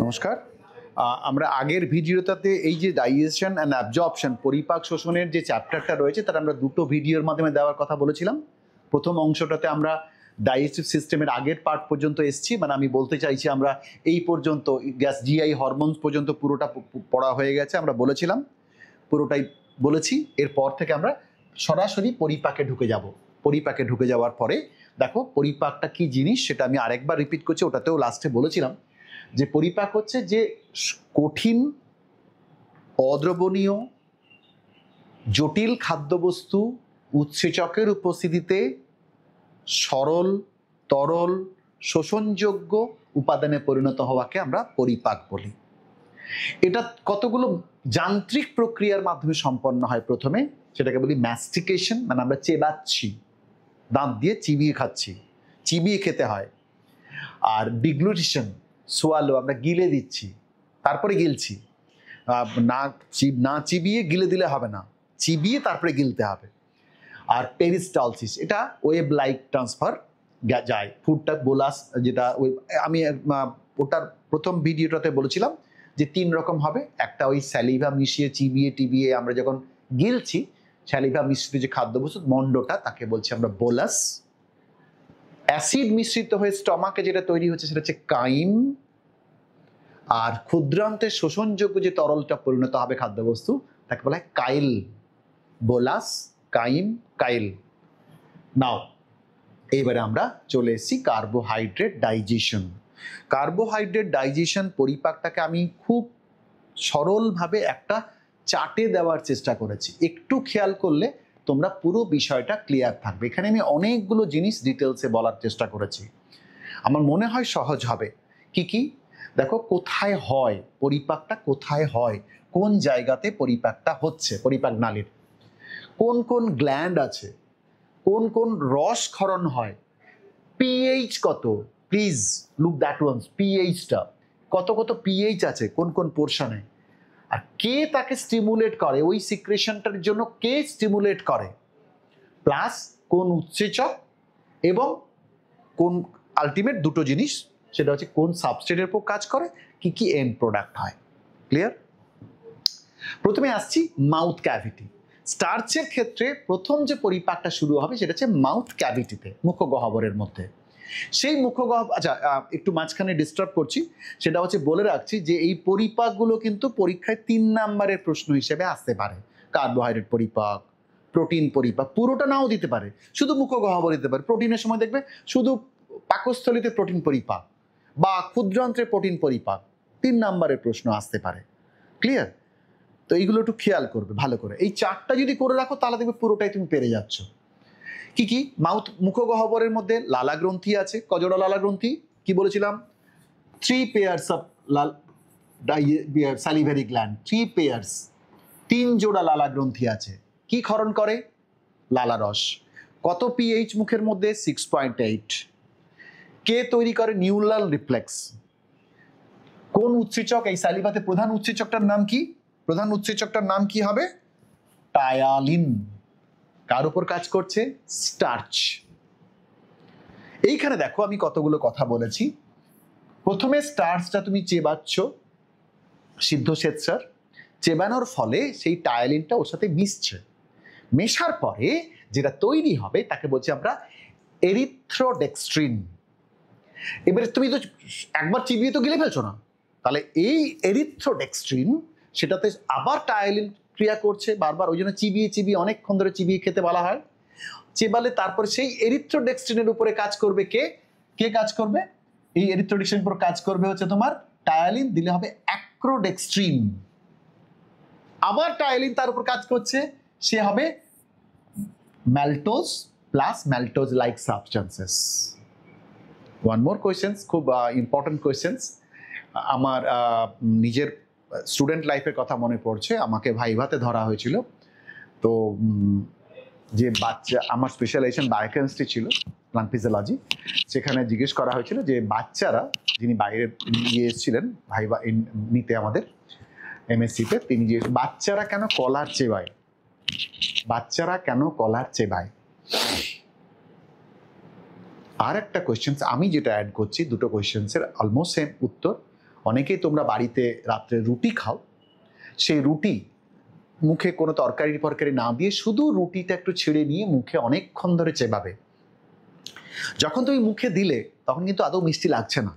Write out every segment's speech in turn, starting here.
নমস্কার। আমরা আগের ভিডিওটাতে এই যে ডাইজেশন অ্যান্ড অ্যাবজর্পশন পরিপাক শোষণের যে চ্যাপ্টারটা রয়েছে তার আমরা দুটো ভিডিওর মাধ্যমে দেওয়ার কথা বলেছিলাম। প্রথম অংশটাতে আমরা ডাইজেস্টিভ সিস্টেমের আগের পার্ট পর্যন্ত এসেছি, মানে আমি বলতে চাইছি আমরা এই পর্যন্ত গ্যাস জিআই হরমোনস পর্যন্ত পুরোটা পড়া হয়ে গেছে, আমরা বলেছিলাম পুরোটাই বলেছি। এরপর থেকে আমরা সরাসরি পরিপাকে ঢুকে যাব। পরিপাকে ঢুকে যাওয়ার পরে দেখো পরিপাকটা কি জিনিস সেটা আমি আরেকবার রিপিট করছি, ওটাতেও লাস্টে বলেছিলাম যে পরিপাক হচ্ছে যে কঠিন, অদ্রবণীয়, জটিল খাদ্যবস্তু উৎসেচকের উপস্থিতিতে সরল, তরল, শোষণযোগ্য উপাদানে পরিণত হওয়াকে আমরা পরিপাক বলি। এটা কতগুলো যান্ত্রিক প্রক্রিয়ার মাধ্যমে সম্পন্ন হয়। প্রথমে সেটাকে বলি ম্যাস্টিকেশন, মানে আমরা চেবাচ্ছি, দাঁত দিয়ে চিবিয়ে খাচ্ছি, চিবিয়ে খেতে হয়। আর ডিগ্লুটিশন, সোয়ালো, আমরা গিলে দিচ্ছি, তারপরে গিলছি। না চিবিয়ে গিলে দিলে হবে না, চিবিয়ে তারপরে গিলতে হবে। আর পেরিস্টালসিস, এটা ওয়েব লাইক ট্রান্সফার যায়, ফুডটা বোলাস, যেটা আমি ওটার প্রথম ভিডিওটাতে বলেছিলাম যে 3 রকম হবে। একটা ওই স্যালিভা মিশিয়ে চিবিয়ে টিবিয়ে আমরা যখন গিলছি, স্যালিভা মিশ্রিত যে খাদ্যবস্তু মন্ডটা, তাকে বলছি আমরা বোলাস। অ্যাসিড মিশ্রিত হয়ে স্টমাকে যেটা তৈরি হচ্ছে সেটা হচ্ছে কাইম। আর ক্ষুদ্রান্তের শোষণযোগ্য যে তরলটা পরিণত হবে খাদ্যবস্তু, তাকে বলা হয় কাইল। বোলাস, কাইম, কাইল। নাও এইবারে আমরা চলে এসেছি কার্বোহাইড্রেট ডাইজেশন। কার্বোহাইড্রেট ডাইজেশন পরিপাকটাকে আমি খুব সরলভাবে একটা চার্টে দেওয়ার চেষ্টা করেছি। একটু খেয়াল করলে তোমরা পুরো বিষয়টা ক্লিয়ার থাকবে। এখানে আমি অনেকগুলো জিনিস ডিটেলসে বলার চেষ্টা করেছি, আমার মনে হয় সহজ হবে। কি কি দেখো, কোথায় হয় পরিপাকটা, কোথায় হয়, কোন জায়গাতে পরিপাকটা হচ্ছে, পরিপাক নালীর কোন কোন গ্ল্যান্ড আছে, কোন কোন রস ক্ষরণ হয়, পিএইচ কত, প্লিজ লুক দ্যাট ওয়ান্স, পিএইচটা কত কত পিএইচ আছে কোন কোন পোর্শনে, আর কে তাকে স্টিমুলেট করে, ওই সিক্রেশনটার জন্য কে স্টিমুলেট করে, প্লাস কোন উৎসেচক, এবং কোন আলটিমেট দুটো জিনিস, সেটা হচ্ছে কোন সাবস্ট্রেটের উপর কাজ করে, কি কি এন্ড প্রোডাক্ট হয়। ক্লিয়ার? প্রথমে আসছি মাউথ ক্যাভিটি। স্টার্চের ক্ষেত্রে প্রথম যে পরিপাকটা শুরু হবে সেটা হচ্ছে মাউথ ক্যাভিটিতে, মুখগহ্বরের মধ্যে। সেই মুখগহ্বর, আচ্ছা একটু মাঝখানে ডিস্টার্ব করছি, সেটা হচ্ছে বলে রাখছি যে এই পরিপাকগুলো কিন্তু পরীক্ষায় 3 নাম্বারের প্রশ্ন হিসেবে আসতে পারে। কার্বোহাইড্রেট পরিপাক, প্রোটিন পরিপাক, পুরোটা নাও দিতে পারে, শুধু মুখগহ্বর দিতে পারে। প্রোটিনের সময় দেখবে শুধু পাকস্থলীতে প্রোটিন পরিপাক বা ক্ষুদ্রান্ত্রে প্রোটিন পরিপাক, 3 নাম্বারের প্রশ্ন আসতে পারে। ক্লিয়ার? তো এইগুলো একটু খেয়াল করবে ভালো করে। এই চারটা যদি করে রাখো তাহলে দেখবে পুরোটাই তুমি পেরে যাচ্ছ। কি কি? মুখগহ্বরের মধ্যে লালা গ্রন্থি আছে। কজোড়া লালা গ্রন্থি? কি বলেছিলাম? 3 pairs অফ সালিভারি গ্ল্যান্ড, 3 pairs, 3 জোড়া লালা গ্রন্থি আছে। কি ক্ষরণ করে? লালা রস। কত পিএইচ মুখের মধ্যে? 6.8। কে তৈরি করে? Neural reflex. কোন উৎসেচক এই সালিভাতে? প্রধান উৎসেচকটার নাম কি? প্রধান উৎসেচকটার নাম কি হবে? টায়ালিন। কার উপর কাজ করছে? স্টার্চ। এইখানে দেখো আমি কতগুলো কথা বলেছি। প্রথমে স্টার্চটা তুমি চেবাচ্ছ, সিদ্ধ শ্বেতসার, চেবানোর ফলে সেই টায়ালিনটা ওর সাথে মিশছে, মেশার পরে যেটা তৈরি হবে তাকে বলছি আমরা এরিথ্রোডেক্সট্রিন। এবারে তুমি তো একবার চিবিয়ে তো গিলে ফেলছো না, তাহলে এই এরিথ্রোডেক্সট্রিন সেটাতে আবার টায়ালিন ক্রিয়া করছে বারবার, ওই জন্য চিবিয়ে চিবিয়ে অনেকক্ষণ ধরে চিবিয়ে খেতে বলা হয়। চেবালে তারপর সেই এরিথ্রোডেক্সট্রিনের উপরে কাজ করবে কে? কে কাজ করবে? এই এরিথ্রোডেক্সট্রিনের উপর কাজ করবে হচ্ছে তোমার টায়ালিন, দিলে হবে অ্যাক্রোডেক্সট্রিন। আবার টায়ালিন তার উপর কাজ করছে, সে হবে ম্যালটোজ plus ম্যালটোজ like substances. One more questions, খুব ইম্পর্টেন্ট কোয়েশ্চেন্স। আমার নিজের স্টুডেন্ট লাইফের কথা মনে পড়ছে। আমাকে ভাইভাতে ধরা হয়েছিল, তো যে বাচ্চা, আমার স্পেশালাইজেশন বায়োকেমিস্ট্রি ছিল, প্লান্ট ফিজিওলজি, সেখানে জিজ্ঞেস করা হয়েছিল যে বাচ্চারা, যিনি বাইরে নিয়ে এসেছিলেন ভাইবা নিতে আমাদের এমএসসিতে, তিনি যে বাচ্চারা কেন কলার চেবায়, বাচ্চারা কেন কলার চেবায়। আর একটা কোয়েশ্চেন্স আমি যেটা অ্যাড করছি, দুটো কোয়েশ্চেন্সের অলমোস্ট সেম উত্তর। অনেকেই তোমরা বাড়িতে রাত্রে রুটি খাও, সেই রুটি মুখে কোনো তরকারি ফরকারি না দিয়ে শুধু রুটিটা একটু ছিঁড়ে নিয়ে মুখে অনেকক্ষণ ধরে চেবাবে। যখন তুমি মুখে দিলে তখন কিন্তু আদৌ মিষ্টি লাগছে না,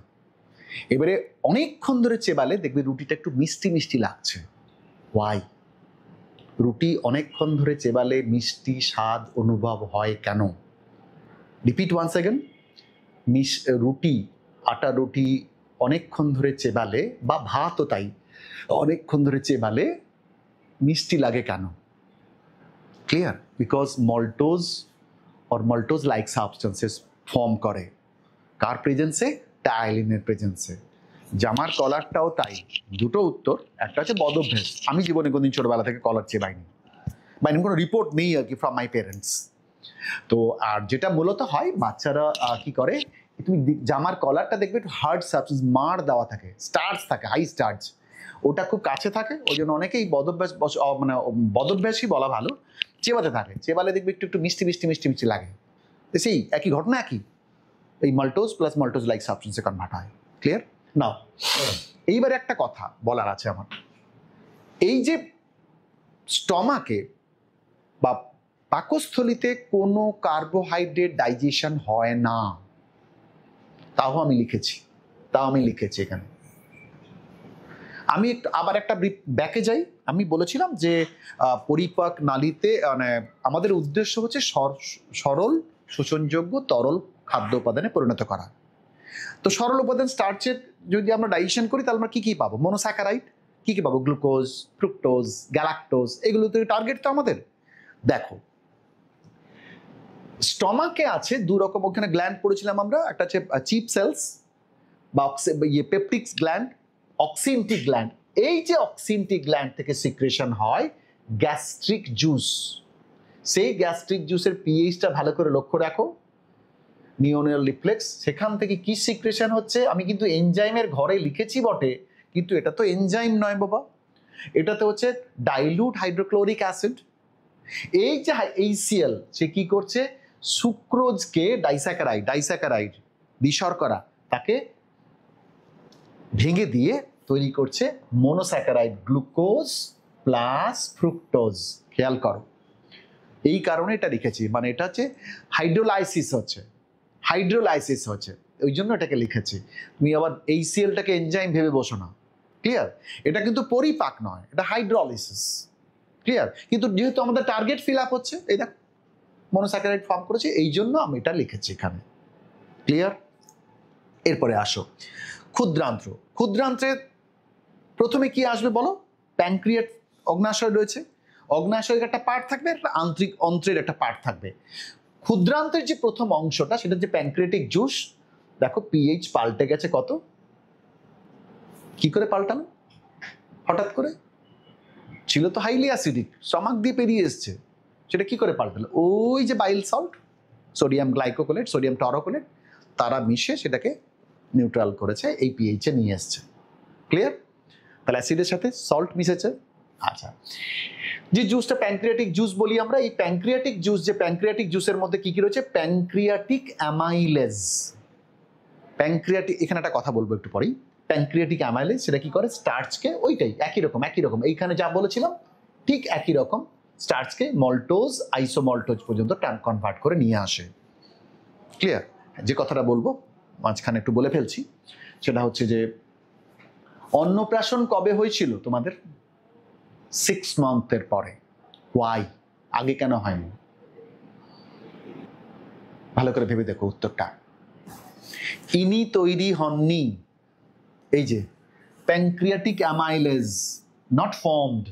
এবারে অনেকক্ষণ ধরে চেবালে দেখবে রুটিটা একটু মিষ্টি মিষ্টি লাগছে। ওয়াই? রুটি অনেকক্ষণ ধরে চেবালে মিষ্টি স্বাদ অনুভব হয় কেন? Repeat once again. রুটি, আটা রুটি অনেকক্ষণ ধরে চেবালে, বা ভাতও তাই, অনেকক্ষণ ধরে চেবালে মিষ্টি লাগে কেন? Clear? Because maltose or maltose like substances form করে কার প্রেজেন্সে? টায়ালিনের প্রেজেন্সে। জামার কলারটাও তাই। দুটো উত্তর, একটা হচ্ছে বদভ্যাস, আমি জীবনে কোনদিন ছোটবেলা থেকে কলার চেবাইনি, বা এরকম কোনো রিপোর্ট নেই আর কি ফ্রম মাই পেরেন্টস। তো আর যেটা মূলত হয়, বাচ্চারা কি করে, তুমি জামার কলারটা দেখবে একটু হার্ড সাবস্টেন্স মার দেওয়া থাকে, স্টার্চ থাকে, হাই স্টার্চ, ওটা খুব কাছে থাকে, ওই জন্য অনেকেই বদভ্যাস, মানে বদভ্যাসই বলা ভালো, চেবাতে থাকে। চেবালে দেখবে একটু একটু মিষ্টি মিষ্টি মিষ্টি মিষ্টি লাগে। সেই একই ঘটনা, একই এই মাল্টোজ প্লাস মাল্টোজ লাইক সাবস্টেন্সে কনভার্ট হয়। ক্লিয়ার? নাও এইবারে একটা কথা বলার আছে আমার। এই যে স্টমাকে বা পাকস্থলিতে কোনো কার্বোহাইড্রেট ডাইজেশন হয় না, তাও আমি লিখেছি এখানে। আমি আবার একটা ব্যাকে যাই। আমি বলেছিলাম যে পরিপাক নালীতে মানে আমাদের উদ্দেশ্য হচ্ছে সরল শোষণযোগ্য তরল খাদ্য উপাদানে পরিণত করা। তো সরল উপাদান স্টার্চের যদি আমরা ডাইজেশন করি তাহলে আমরা কি পাবো? মনোস্যাকারাইড। কি পাবো? গ্লুকোজ, ফ্রুক্টোজ, গ্যালাক্টোজ, এগুলো তো টার্গেট তো আমাদের। দেখো স্টমাকে আছে দু রকম, ওখানে গ্ল্যান্ড পড়েছিলাম আমরা, একটা হচ্ছে চিপ সেলস বা পেপটিক্স গ্ল্যান্ড, অক্সিনটিক গ্ল্যান্ড। এই যে অক্সিনটিক গ্ল্যান্ড থেকে সিক্রেশন হয় গ্যাস্ট্রিক জুস। সেই গ্যাস্ট্রিক জুসের পিএইচটা ভালো করে লক্ষ্য রাখো, নিওনাল রিফ্লেক্স। সেখান থেকে কি সিক্রেশন হচ্ছে? আমি কিন্তু এনজাইমের ঘরে লিখেছি বটে, কিন্তু এটা তো এনজাইম নয় বাবা, এটাতে হচ্ছে ডাইলুট হাইড্রোক্লোরিক অ্যাসিড। এই যে HCl সে কি করছে? সুক্রোজকে ডাইস্যাকারাইড বিশর্করা তাকে ভেঙে দিয়ে তৈরি করছে মনোস্যাকারাইড, গ্লুকোজ প্লাস ফ্রুক্টোজ। খেয়াল করো, এই কারণে এটা লিখেছি, মানে এটা হচ্ছে হাইড্রোলাইসিস হচ্ছে, ওই জন্য এটাকে লিখেছি। তুমি আবার HClটাকে এনজাইম ভেবে বসো না। ক্লিয়ার? এটা কিন্তু পরিপাক নয়, এটা হাইড্রোলাইসিস। ক্লিয়ার? কিন্তু যেহেতু আমাদের টার্গেট ফিল আপ হচ্ছে, এই দেখ মনোস্যাকারাইড ফর্ম করেছে, এই জন্য আমি এটা লিখেছি এখানে। ক্লিয়ার? এরপরে আসো ক্ষুদ্রান্ত্রে প্রথমে কি আসবে বলো? প্যানক্রিয়াট, অগ্নাশয় রয়েছে, অগ্নাশয়ের একটা পার্ট থাকবে, একটা আন্তরিক অন্ত্রের একটা পার্ট থাকবে। ক্ষুদ্রান্তের যে প্রথম অংশটা সেটা যে প্যানক্রিয়াটিক জুস, দেখো পিএইচ পাল্টে গেছে কত, কি করে পাল্টানো? হঠাৎ করে ছিল তো হাইলি অ্যাসিডিক, স্টমাক দিয়ে পেরিয়ে এসছে, সেটা কি করে পাল্টালো? ওই যে bile salt, sodium glycocholate, sodium টরোকোলেট, তারা মিশে সেটাকে নিউট্রাল করেছে, এই পিএইচে নিয়ে এসছে। ক্লিয়ার? তাহলে অ্যাসিডের সাথে সল্ট মিশেছে। আচ্ছা, যে জুসটা প্যানক্রিয়াটিক জুস বলি আমরা, এই প্যানক্রিয়াটিক জুস, যে প্যানক্রিয়াটিক জুসের মধ্যে কি কি রয়েছে? Pancreatic amylase. প্যানক্রিয়াটিক, এখানে একটা কথা বলবো একটু পরেই। প্যানক্রিয়াটিক অ্যামাইলেজ সেটা কি করে? স্টার্চকে, ওইটাই একই রকম এইখানে যা বলেছিলাম ঠিক একই রকম, স্টার্চকে মল্টোজ আইসোমল্টোজ পর্যন্ত কনভার্ট করে নিয়ে আসে। ক্লিয়ার? যে কথাটা বলবো মাঝখানে একটু বলে ফেলছি, সেটা হচ্ছে যে অন্নপ্রাশন কবে হয়েছিল তোমাদের? 6 মান্থের পরে। ওয়াই? আগে কেন হয়নি? ভালো করে ভেবে দেখো উত্তরটা। ইনি তৈরি হননি, এই যে pancreatic amylase not formed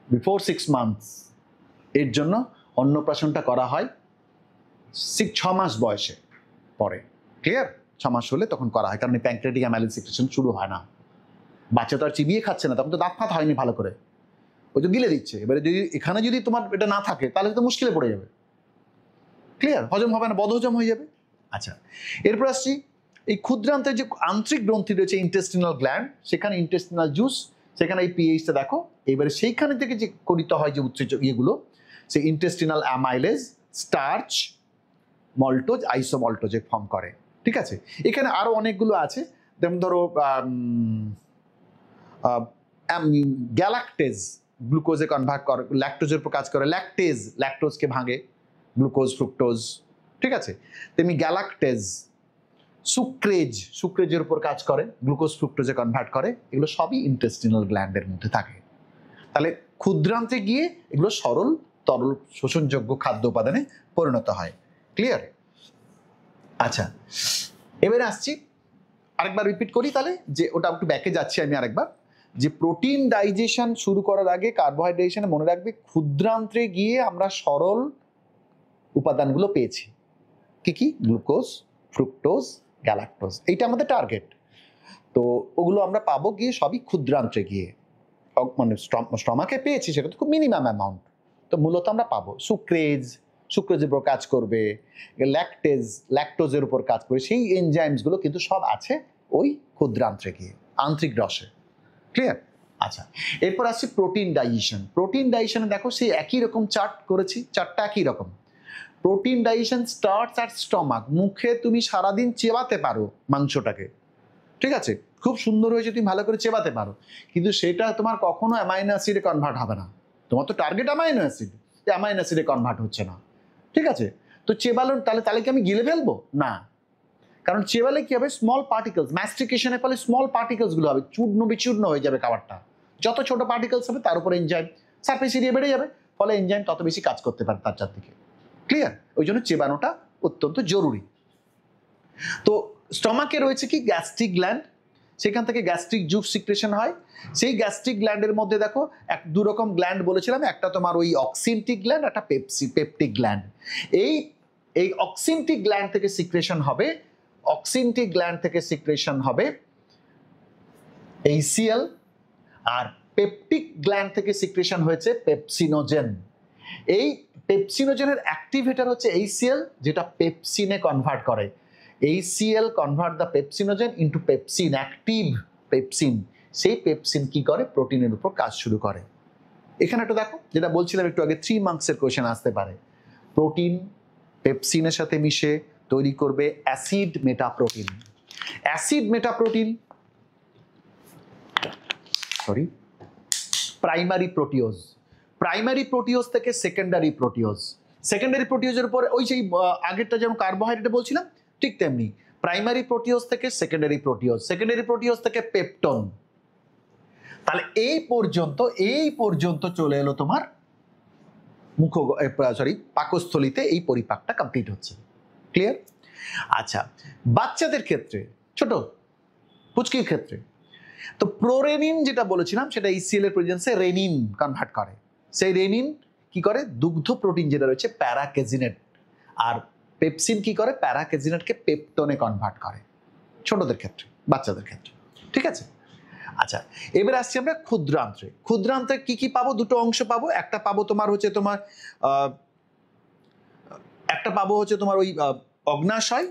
before 6 months, এর জন্য অন্নপ্রাশনটা করা হয় 6 মাস বয়সে পরে। ক্লিয়ার? 6 মাস হলে তখন করা হয়, কারণ এই প্যানক্রিয়াটিক অ্যামাইলেজ সিক্রেশন শুরু হয় না। বাচ্চা তো আর চিবিয়ে খাচ্ছে না, তখন তো দাঁত ফাত হয়নি ভালো করে, ওই তো গিলে দিচ্ছে। এবারে যদি এখানে যদি তোমার এটা না থাকে তাহলে তো মুশকিলে পড়ে যাবে। ক্লিয়ার? হজম হবে না, বদহজম হয়ে যাবে। আচ্ছা, এরপর আসছি এই ক্ষুদ্রান্তের যে আন্তরিক গ্রন্থি রয়েছে ইন্টেস্টিনাল গ্ল্যান্ড, সেখানে ইন্টেস্টিনাল জুস, সেখানে এই পিএইচটা দেখো। এবারে সেইখানে থেকে যে করিত হয় যে উৎসেচক ইয়েগুলো, সেই ইন্টেস্টিনাল অ্যামাইলেজ, স্টার্চ, মল্টোজ আইসোমল্টোজে ফর্ম করে। ঠিক আছে? এখানে আরো অনেকগুলো আছে, যেমন ধরো গ্যালাক্টেজ গ্লুকোজে কনভার্ট করে, ল্যাকটোজের উপর কাজ করে, ল্যাকটেজ ল্যাকটোজকে ভাঙে, গ্লুকোজ ফ্রুক্টোজ, ঠিক আছে। তেমনি গ্যালাক্টেজ, সুক্রেজ সুক্রেজের উপর কাজ করে, গ্লুকোজ ফ্রুক্টোজে কনভার্ট করে, এগুলো সবই ইন্টেস্টিনাল গ্ল্যান্ডের মধ্যে থাকে। তাহলে ক্ষুদ্রান্তে গিয়ে এগুলো সরল তরল শোষণযোগ্য খাদ্য উপাদানে পরিণত হয়। ক্লিয়ার? আচ্ছা, এবারে আসছি আরেকবার রিপিট করি তাহলে, যে ওটা একটু ব্যাকে যাচ্ছি আমি আরেকবার, যে প্রোটিন ডাইজেশন শুরু করার আগে কার্বোহাইড্রেশনে মনে রাখবে ক্ষুদ্রান্তে গিয়ে আমরা সরল উপাদানগুলো পেয়েছি। কি কি? গ্লুকোজ, ফ্রুক্টোজ, গ্যালাক্টোজ, এইটা আমাদের টার্গেট। তো ওগুলো আমরা পাবো গিয়ে সবই ক্ষুদ্রান্তে গিয়ে, মানে স্টমাকে পেয়েছি সেটা তো খুব মিনিমাম অ্যামাউন্ট, তো মূলত আমরা পাবো সুক্রেজের উপর কাজ করবে, ল্যাকটোজের উপর কাজ করবে, সেই এনজাইমসগুলো কিন্তু সব আছে ওই ক্ষুদ্রান্তে গিয়ে, আন্তরিক রসে। ক্লিয়ার? আচ্ছা, এরপর আসছি প্রোটিন ডাইজেশন। প্রোটিন ডাইজেশনে দেখো সেই একই রকম চার্ট করেছি, চার্টটা একই রকম। Protein digestion starts at stomach, মুখে তুমি সারাদিন চেবাতে পারো মাংসটাকে, ঠিক আছে, খুব সুন্দর হয়েছে, তুমি ভালো করে চেবাতে পারো, কিন্তু সেটা তোমার কখনো অ্যামাইনো অ্যাসিডে কনভার্ট হবে না। তোমার তো টার্গেট অ্যামাইনো অ্যাসিড, অ্যামাইনো অ্যাসিডে কনভার্ট হচ্ছে না, ঠিক আছে। তো চেবালো তাহলে কি আমি গিলে ফেলবো? না, কারণ চেবালে কি হবে, স্মল পার্টিকেলস, ম্যাস্টিকেশনের ফলে স্মল পার্টিকেলসগুলো হবে, চূর্ণ বিচূর্ণ হয়ে যাবে খাবারটা। যত ছোট পার্টিকেলস হবে তার উপর এনজাইম সারফেস এরিয়া বেড়ে যাবে, ফলে এনজাইম তত বেশি কাজ করতে পারে তার চারদিকে। ক্লিয়ার? ওই জন্য চেবানোটা অত্যন্ত জরুরি। তো স্টমাকে রয়েছে কি গ্যাস্ট্রিক গ্ল্যান্ড, সেখান থেকে গ্যাস্ট্রিক জুস সিক্রেশন হয়। সেই গ্যাস্ট্রিক গ্ল্যান্ডের মধ্যে দেখো দু রকম গ্ল্যান্ড বলেছিলাম, একটা তোমার ওই অক্সিনটিক গ্ল্যান্ড, একটা পেপটিক গ্ল্যান্ড। এই অক্সিনটিক গ্ল্যান্ড থেকে সিক্রেশন হবে, অক্সিনটিক গ্ল্যান্ড থেকে সিক্রেশন হবে এইসিএল, আর পেপটিক গ্ল্যান্ড থেকে সিক্রেশন হয়েছে পেপসিনোজেন। এই পেপসিনোজেনের অ্যাক্টিভেটর হচ্ছে এইসিএল, যেটা পেপসিনে কনভার্ট করে। ACL convert the pepsinogen into pepsin, active pepsin. সেই পেপসিন কি করে, প্রোটিনের উপর কাজ শুরু করে। এখানে একটু দেখো, যেটা বলছিলাম একটু আগে, 3 মার্কসের কোয়েশ্চেন আসতে পারে। প্রোটিন পেপসিনের সাথে মিশে তৈরি করবে acid metaprotein. Acid metaprotein, sorry, primary proteose. Primary proteose থেকে সেকেন্ডারি প্রোটিওজ। সেকেন্ডারি প্রোটিওজের উপরে ওই সেই আগেরটা যেমন কার্বোহাইড্রেট বলছিলাম, ঠিক তেমনি প্রাইমারি প্রোটিওজ থেকে সেকেন্ডারি প্রোটিওজ, সেকেন্ডারি প্রোটিওজ থেকে পেপটন। তাহলে এই পর্যন্ত চলে এলো তোমার পাকস্থলীতে, এই পরিপাকটা কমপ্লিট হচ্ছে। ক্লিয়ার? আচ্ছা, বাচ্চাদের ক্ষেত্রে, ছোট পুচকির ক্ষেত্রে, তো প্রোরেনিন যেটা বলেছিলাম সেটা ইসিএল এর প্রেজেন্সে রেনিন কনভার্ট করে। সেই রেনিন কি করে, দুগ্ধ প্রোটিন যেটা রয়েছে প্যারাকেজিনেট, আর পেপসিন কি করে, প্যারাকেজিনেটকে পেপটনে কনভার্ট করে ছোটদের ক্ষেত্রে, বাচ্চাদের ক্ষেত্রে। ঠিক আছে? আচ্ছা, এবার আসছি আমরা ক্ষুদ্রান্তে। ক্ষুদ্রান্তে কি কি পাবো? দুটো অংশ পাবো। একটা পাবো তোমার ওই অগ্নাশয়,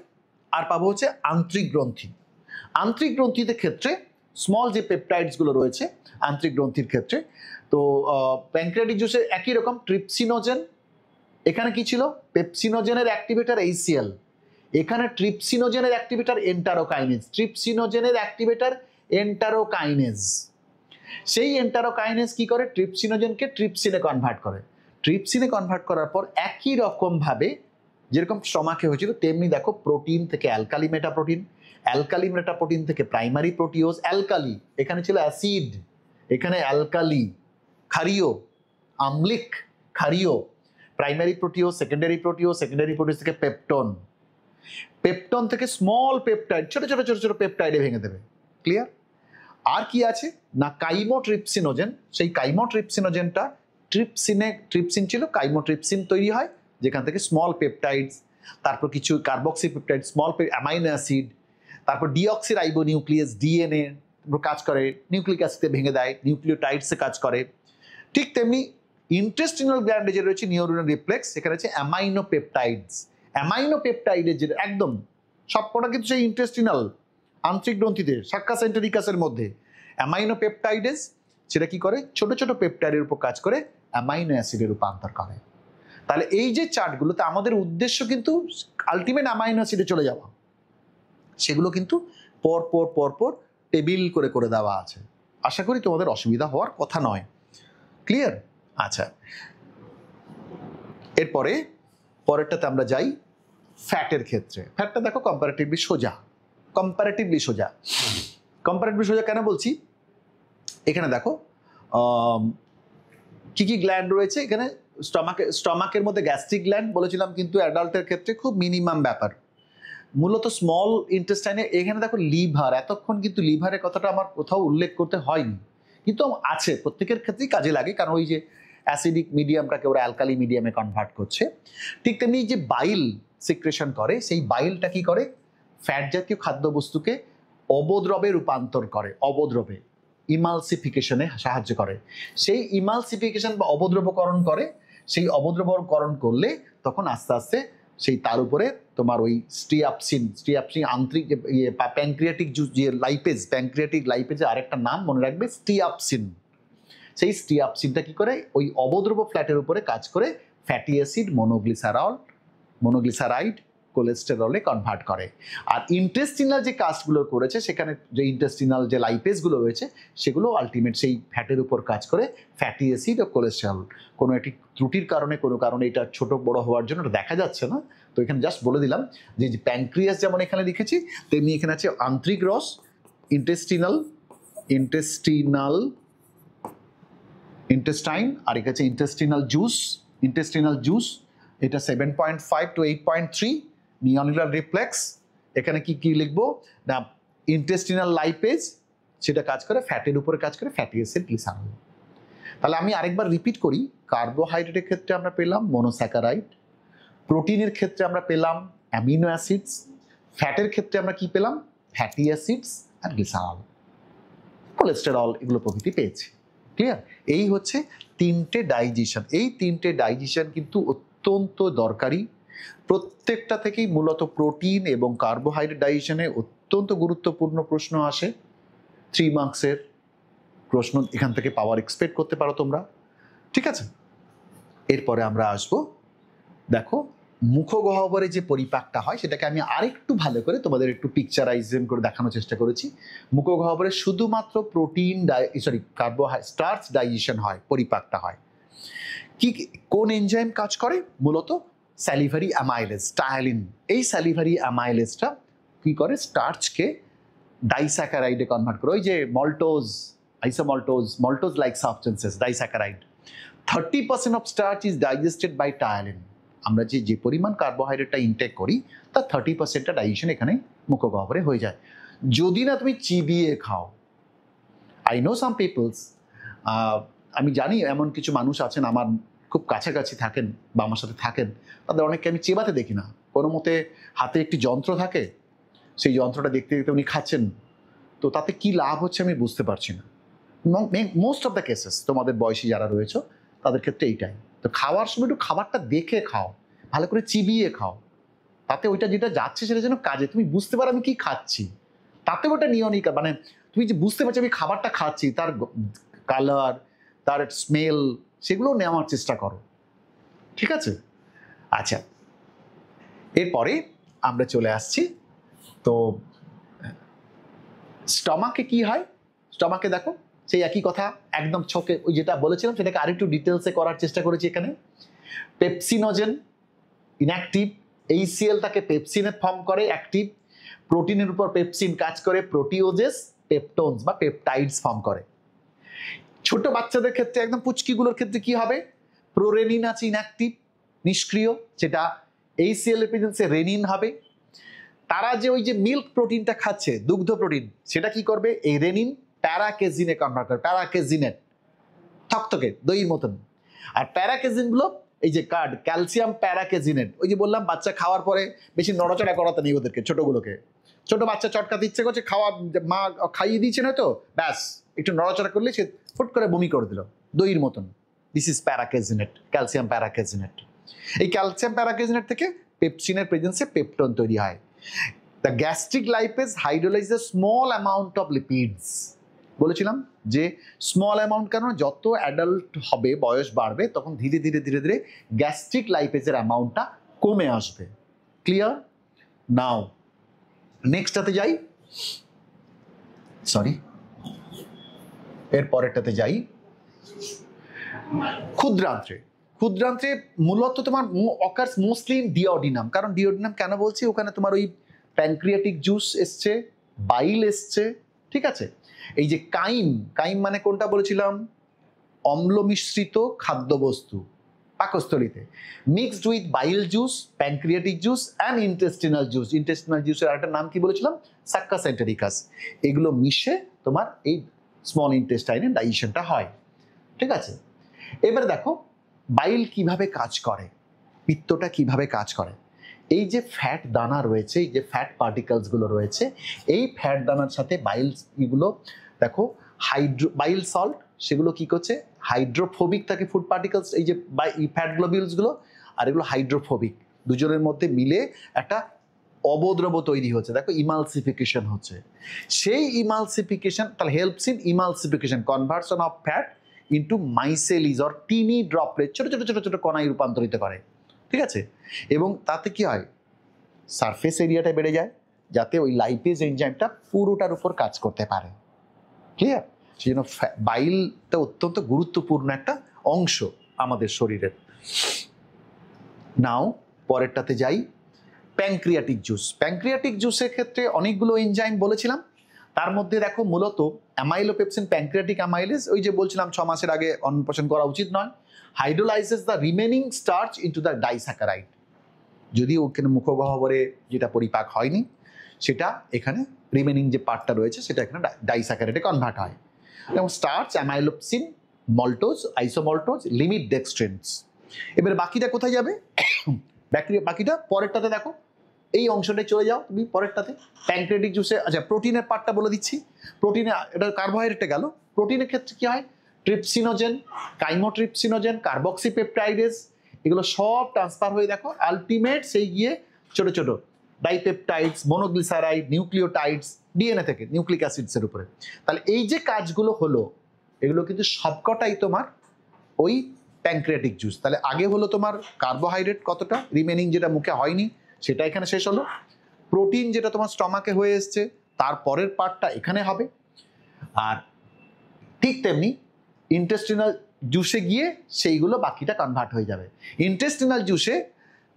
আর পাবো হচ্ছে আন্তরিক গ্রন্থি। আন্তরিক গ্রন্থিতে ক্ষেত্রে স্মল যে পেপটাইডস গুলো রয়েছে আন্তরিক গ্রন্থির ক্ষেত্রে, তো প্যানক্রিয়াটিক জুসে একই রকম ট্রিপসিনোজেন। এখানে কি ছিল, পেপসিনোজেনের অ্যাক্টিভেটর এইসিএল, এখানে ট্রিপসিনোজেনের অ্যাক্টিভেটর এন্টারোকাইনেজ। ট্রিপসিনোজেনের অ্যাক্টিভেটর এন্টারোকাইনেজ। সেই এন্টারোকাইনেজ কি করে, ট্রিপসিনোজেনকে ট্রিপসিনে কনভার্ট করে। ট্রিপসিনে কনভার্ট করার পর একই রকম ভাবে যেরকম স্টমাকে হয়েছিল তেমনি দেখো প্রোটিন থেকে অ্যালকালি মেটাপ্রোটিন, অ্যালকালি মেটাপ্রোটিন থেকে প্রাইমারি প্রোটিওজ। অ্যালকালি, এখানে ছিল অ্যাসিড, এখানে alkali, ক্ষারীয়, আম্লিক, ক্ষারীয়। Primary proteose, secondary proteose, secondary proteose থেকে পেপটন, পেপটন থেকে স্মল পেপটাইড, ছোট ছোট ছোট ছোট পেপটাইডে ভেঙে দেবে। ক্লিয়ার? আর কি আছে না, কাইমোট্রিপসিনোজেন। সেই কাইমোট্রিপসিনোজেনটা ট্রিপসিন ছিল, কাইমোট্রিপসিন তৈরি হয় যেখান থেকে স্মল পেপটাইডস, তারপর কিছু carboxy peptide, small amino acid, তারপর ডিঅক্সি রাইবো নিউক্লিয়াস, ডিএনএ কাজ করে, নিউক্লিক অ্যাসিডে ভেঙে দেয়, নিউক্লিওটাইডসে কাজ করে। ঠিক তেমনি ইন্টেস্টিনাল গ্ল্যান্ডে যে রয়েছে নিউরোনাল রিফ্লেক্স, সেখানে আছে অ্যামাইনো পেপটাইডস। অ্যামাইনো পেপটাইডের যে একদম সবকটা কিন্তু সেই ইন্টেস্টিনাল আন্তরিক গ্রন্থিতে সাক্কাস এন্টেরিকাসের মধ্যে অ্যামাইনো পেপটাইডেস, সেটা কি করে, ছোট ছোট পেপটাইডের উপর কাজ করে অ্যামাইনো অ্যাসিডে রূপান্তর করে। তাহলে এই যে চার্টগুলোতে আমাদের উদ্দেশ্য কিন্তু আলটিমেট অ্যামাইনো অ্যাসিডে চলে যাওয়া, সেগুলো কিন্তু পর পর পর পর টেবিল করে করে দেওয়া আছে। আশা করি তোমাদের অসুবিধা হওয়ার কথা নয়। ক্লিয়ার? আচ্ছা, এরপরে পরেরটাতে আমরা যাই ফ্যাটের ক্ষেত্রে। ফ্যাটটা দেখো কম্পারেটিভলি সোজা, কম্পারেটিভলি সোজা। কম্পারেটিভলি সোজা কেন বলছি, এখানে দেখো কি কি গ্ল্যান্ড রয়েছে এখানে। স্টমাকের মধ্যে গ্যাস্ট্রিক গ্ল্যান্ড বলেছিলাম, কিন্তু অ্যাডাল্টের ক্ষেত্রে খুব মিনিমাম ব্যাপার। মূলত স্মল ইন্টেস্টাইনে এখানে দেখো লিভার, এতক্ষণ কিন্তু লিভারের কথাটা আমার কোথাও উল্লেখ করতে হয়নি, কিন্তু আছে, প্রত্যেকের ক্ষেত্রেই কাজে লাগে, কারণ ওই যে অ্যাসিডিক মিডিয়ামটাকে ওরা অ্যালকালি মিডিয়ামে কনভার্ট করছে। ঠিক তেমনি যে বাইল সিক্রেশন করে, সেই বাইলটা কি করে, ফ্যাট জাতীয় খাদ্যবস্তুকে অবদ্রবে রূপান্তর করে, অবদ্রবে ইমালসিফিকেশনে সাহায্য করে। সেই ইমালসিফিকেশন বা অবদ্রবকরণ করে, সেই অবদ্রবকরণ করলে তখন আস্তে আস্তে সেই তার উপরে তোমার ওই স্টিয়াপসিন আন্তরিক প্যানক্রিয়াটিক যে লাইপেজ, প্যানক্রিয়াটিক লাইপেজের আরেকটা নাম মনে রাখবে, স্টিয়াপসিন। সেই স্টিয়াপসিনটা কি করে, ওই অবদ্রব ফ্যাটের উপরে কাজ করে ফ্যাটি অ্যাসিড, মনোগ্লিসারাইড, কোলেস্টেরলে কনভার্ট করে। আর ইন্টেস্টিনাল যে কাজগুলো করেছে, সেখানে যে ইন্টেস্টিনাল যে লাইপেজগুলো রয়েছে, সেগুলো আলটিমেট সেই ফ্যাটের উপর কাজ করে ফ্যাটি অ্যাসিড ও কোলেস্টেরল। কোনো একটি ত্রুটির কারণে, কোনো কারণে এটা ছোট বড় হওয়ার জন্য এটা দেখা যাচ্ছে না, তো এখানে জাস্ট বলে দিলাম যে প্যানক্রিয়াস যেমন এখানে লিখেছি, তেমনি এখানে আছে আন্তরিক রস, ইন্টেস্টাইন, আর এখানে আছে ইন্টেস্টিনাল জুস। এটা 7.5 to 8.3 নিওনিউলার রিফ্লেক্স। এখানে কি কি লিখবো না, ইন্টেস্টিনাল লাইপেজ, সেটা কাজ করে ফ্যাটের উপরে কাজ করে ফ্যাটি অ্যাসিড গ্লিসারল। তাহলে আমি আরেকবার রিপিট করি, কার্বোহাইড্রেটের ক্ষেত্রে আমরা পেলাম মনোস্যাকারাইড, প্রোটিনের ক্ষেত্রে আমরা পেলাম অ্যামিনো অ্যাসিডস, ফ্যাটের ক্ষেত্রে আমরা কি পেলাম, ফ্যাটি অ্যাসিডস আর গ্লিসারল, কোলেস্টেরল, এগুলো প্রভৃতি পেয়েছি। ক্লিয়ার? এই হচ্ছে তিনটে ডাইজেশন। এই তিনটে ডাইজেশন কিন্তু অত্যন্ত দরকারি। প্রত্যেকটা থেকেই মূলত প্রোটিন এবং কার্বোহাইড্রেট ডাইজেশনে অত্যন্ত গুরুত্বপূর্ণ প্রশ্ন আসে। 3 মার্কসের প্রশ্ন এখান থেকে পাওয়ার এক্সপেক্ট করতে পারো তোমরা। ঠিক আছে, এরপরে আমরা আসবো, দেখো মুখগহ্বরে যে পরিপাকটা হয়, সেটাকে আমি আরেকটু ভালো করে তোমাদের একটু পিকচারাইজেশন করে দেখানোর চেষ্টা করেছি। মুখগহ্বরে শুধুমাত্র স্টার্চ ডাইজেশন হয়, পরিপাকটা হয়। কোন এনজাইম কাজ করে, মূলত স্যালিভারি অ্যামাইলেজ, টায়ালিন। এই স্যালিভারি অ্যামাইলেজটা কি করে, স্টার্চকে ডাইস্যাকারাইডে কনভার্ট করে। ওই যে maltose like substances, disaccharide. 30% of starch is digested by ptyalin. আমরা যে পরিমাণ কার্বোহাইড্রেটটা ইনটেক করি, তার 30%টা ডাইজেশন এখানে মুখগহ্বরে হয়ে যায়, যদি না তুমি চিবিয়ে খাও। আই নো সাম পিপলস, আমি জানি এমন কিছু মানুষ আছেন, আমার খুব কাছাকাছি থাকেন বা আমার সাথে থাকেন, তাদের অনেককে আমি চেবাতে দেখি না, কোনো মতে হাতে একটি যন্ত্র থাকে, সেই যন্ত্রটা দেখতে দেখতে উনি খাচ্ছেন, তো তাতে কি লাভ হচ্ছে আমি বুঝতে পারছি না। মোস্ট অফ দ্য কেসেস তোমাদের বয়সী যারা রয়েছে তাদের ক্ষেত্রে এইটাই। তো খাওয়ার সময় একটু খাবারটা দেখে খাও, ভালো করে চিবিয়ে খাও, তাতে ওইটা যেটা যাচ্ছে সেটা যেন কাজে, তুমি বুঝতে পারো আমি কি খাচ্ছি, তাতে ওটা নিয়নিকা, মানে তুমি যে বুঝতে পারছো আমি খাবারটা খাচ্ছি, তার কালার, তার স্মেল, সেগুলো নেওয়ার চেষ্টা করো। ঠিক আছে? আচ্ছা, এরপরে আমরা চলে আসছি, তো স্টমাকে কি হয়। স্টমাকে দেখো সেই একই কথা, একদম ছকে ওই যেটা বলেছিলাম সেটাকে আরেকটু ডিটেলসে করার চেষ্টা করেছি। এখানে পেপসিনোজেন ইনঅ্যাক্টিভ, এইচসিএল তাকে পেপসিনে ফর্ম করে অ্যাক্টিভ, প্রোটিনের উপর পেপসিন কাজ করে প্রোটিওজেস, পেপটোনস বা পেপটাইডস ফর্ম করে। ছোট বাচ্চাদের ক্ষেত্রে একদম পুচকিগুলোর ক্ষেত্রে কি হবে, প্রোরেনিন আছে ইনঅ্যাক্টিভ, নিষ্ক্রিয়, যেটা এইচসিএল এর প্রেজেন্সে রেনিন হবে। তারা যে ওই যে মিল্ক প্রোটিনটা খাচ্ছে, দুগ্ধ প্রোটিন, সেটা কি করবে, এই রেনিন প্যারাকেজিনে কনভার্ট করে, প্যারাকেজিনেট, থকথকে দইয়ের মতন। আর প্যারাকেজিন গুলো এই যে ক্যালসিয়াম প্যারাকেজিনেট, ওই যে বললাম বাচ্চা খাওয়ার পরে বেশি নড়াচড়া করাতে নেই ওদেরকে, ছোটগুলোকে। ছোট বাচ্চা চটকাতে ইচ্ছে করছে, মা খাইয়ে দিয়েছে নয়তো, ব্যাস একটু নড়াচড়া করলে সে ফুট করে বমি করে দিল, দইয়ের মতন। This is paracaseinate, calcium paracaseinate. এই ক্যালসিয়াম প্যারাকেজিনেট থেকে পেপসিনের প্রেজেন্সে পেপটোন তৈরি হয়। The gastric lipase hydrolyzes a small amount of lipids. বলেছিলাম যে স্মল অ্যামাউন্ট, কারণ যত অ্যাডাল্ট হবে, বয়স বাড়বে, তখন ধীরে ধীরে ধীরে ধীরে গ্যাস্ট্রিক লাইপেজের অ্যামাউন্টটা কমে আসবে। ক্লিয়ার? নাও নেক্সটটাতে যাই। সরি, এর পরেরটাতে যাই। ক্ষুদ্রান্ত্রে, ক্ষুদ্রান্ত্রে মূলত তোমার অকার্স মোস্টলি ইন ডিওডিনাম। কারণ ডিওডিনাম কেন বলছি, ওখানে তোমার ওই প্যানক্রিয়াটিক জুস এসছে, বাইল এসছে, ঠিক আছে। এই যে কাইম, কাইম মানে কোনটা বলেছিলাম, অম্ল মিশ্রিত খাদ্যবস্তু পাকস্থলীতে, mixed with bile juice, pancreatic juice and intestinal juice. Intestinal জুসের আরেকটা নাম কি বলেছিলাম, সাক্কাস এন্টেরিকাস। এগুলো মিশে তোমার এই স্মল ইন্টেস্টাইনে ডাইজেশনটা হয়, ঠিক আছে। এবারে দেখো বাইল কিভাবে কাজ করে, পিত্তটা কিভাবে কাজ করে। এই যে ফ্যাট দানা রয়েছে, এই যে ফ্যাট পার্টিকেলসগুলো রয়েছে, এই ফ্যাট দানার সাথে বাইলগুলো দেখো বাইল সল্ট, সেগুলো কি করছে, হাইড্রোফোবিক থাকে ফুড পার্টিকেলস, এই যে ফ্যাট গ্লোবিউলসগুলো, আর এগুলো হাইড্রোফোবিক, দুজনের মধ্যে মিলে একটা অবদ্রব তৈরি হচ্ছে, দেখো ইমালসিফিকেশন হচ্ছে। সেই ইমালসিফিকেশন তাহলে helps in emulsification, conversion of fat into micelles or tiny droplet, ছোট ছোট ছোট ছোট কণায় রূপান্তরিত করে, ঠিক আছে। এবং তাতে কি হয়, সারফেস এরিয়াটা বেড়ে যায়, যাতে ওই লাইপেজ এনজাইমটা পুরোটার উপর কাজ করতে পারে, ক্লিয়ার। সেই জন্য বাইলটা অত্যন্ত গুরুত্বপূর্ণ একটা অংশ আমাদের শরীরের। নাও পরেরটাতে যাই, প্যানক্রিয়াটিক জুস। প্যানক্রিয়াটিক জুসের ক্ষেত্রে অনেকগুলো এনজাইম বলেছিলাম, তার মধ্যে দেখো মূলত অ্যামাইলোপেপসিন, প্যানক্রিয়াটিক অ্যামাইলেজ, ওই যে বলছিলাম 6 মাসের আগে অন্নপ্রাশন করা উচিত নয়, hydrolyses the remaining starch into the disaccharide. যদি ওখানে মুখগহ্বরে যেটা পরিপাক হয়নি, সেটা এখানে রিমেনিং যে পার্টটা রয়েছে সেটা এখানে ডাইস্যাকারাইডে কনভার্ট হয়। যেমন স্টার্চ, অ্যামাইলোপসিন, মল্টোজ, আইসোমল্টোজ, লিমিট ডেক্সট্রেন্স। এবার বাকিটা কোথায় যাবে, বাকিটা পরেরটাতে দেখো, এই অংশটায় চলে যাও তুমি পরেরটাতে। প্যানক্রিয়াটিক জুসে, আচ্ছা প্রোটিনের পার্টটা বলে দিচ্ছি। প্রোটিনে, এটা কার্বোহাইড্রেটে গেল। প্রোটিনের ক্ষেত্রে কি হয়, ট্রিপসিনোজেন, কাইমোট্রিপসিনোজেন, কার্বক্সিপেপটাইডেস, এগুলো সব ট্রান্সফার হয়ে দেখো আলটিমেট সেই গিয়ে ছোট ছোট ডাইপেপটাইডস, মনোগ্লিসারাইড, নিউক্লিওটাইডস, ডিএনএ থেকে নিউক্লিক অ্যাসিডসের উপরে। তাহলে এই যে কাজগুলো হলো, এগুলো কিন্তু সবকটাই তোমার ওই প্যানক্রিয়াটিক জুস। তাহলে আগে হলো তোমার কার্বোহাইড্রেট কতটা, রিমেনিং যেটা মুখে হয়নি সেটা এখানে শেষ হলো। প্রোটিন যেটা তোমার স্টমাকে হয়ে এসছে, তারপরের পার্টটা এখানে হবে। আর ঠিক তেমনি ইন্টেস্টিনাল জুসে গিয়ে সেইগুলো বাকিটা কনভার্ট হয়ে যাবে। ইন্টেস্টিনাল জুসে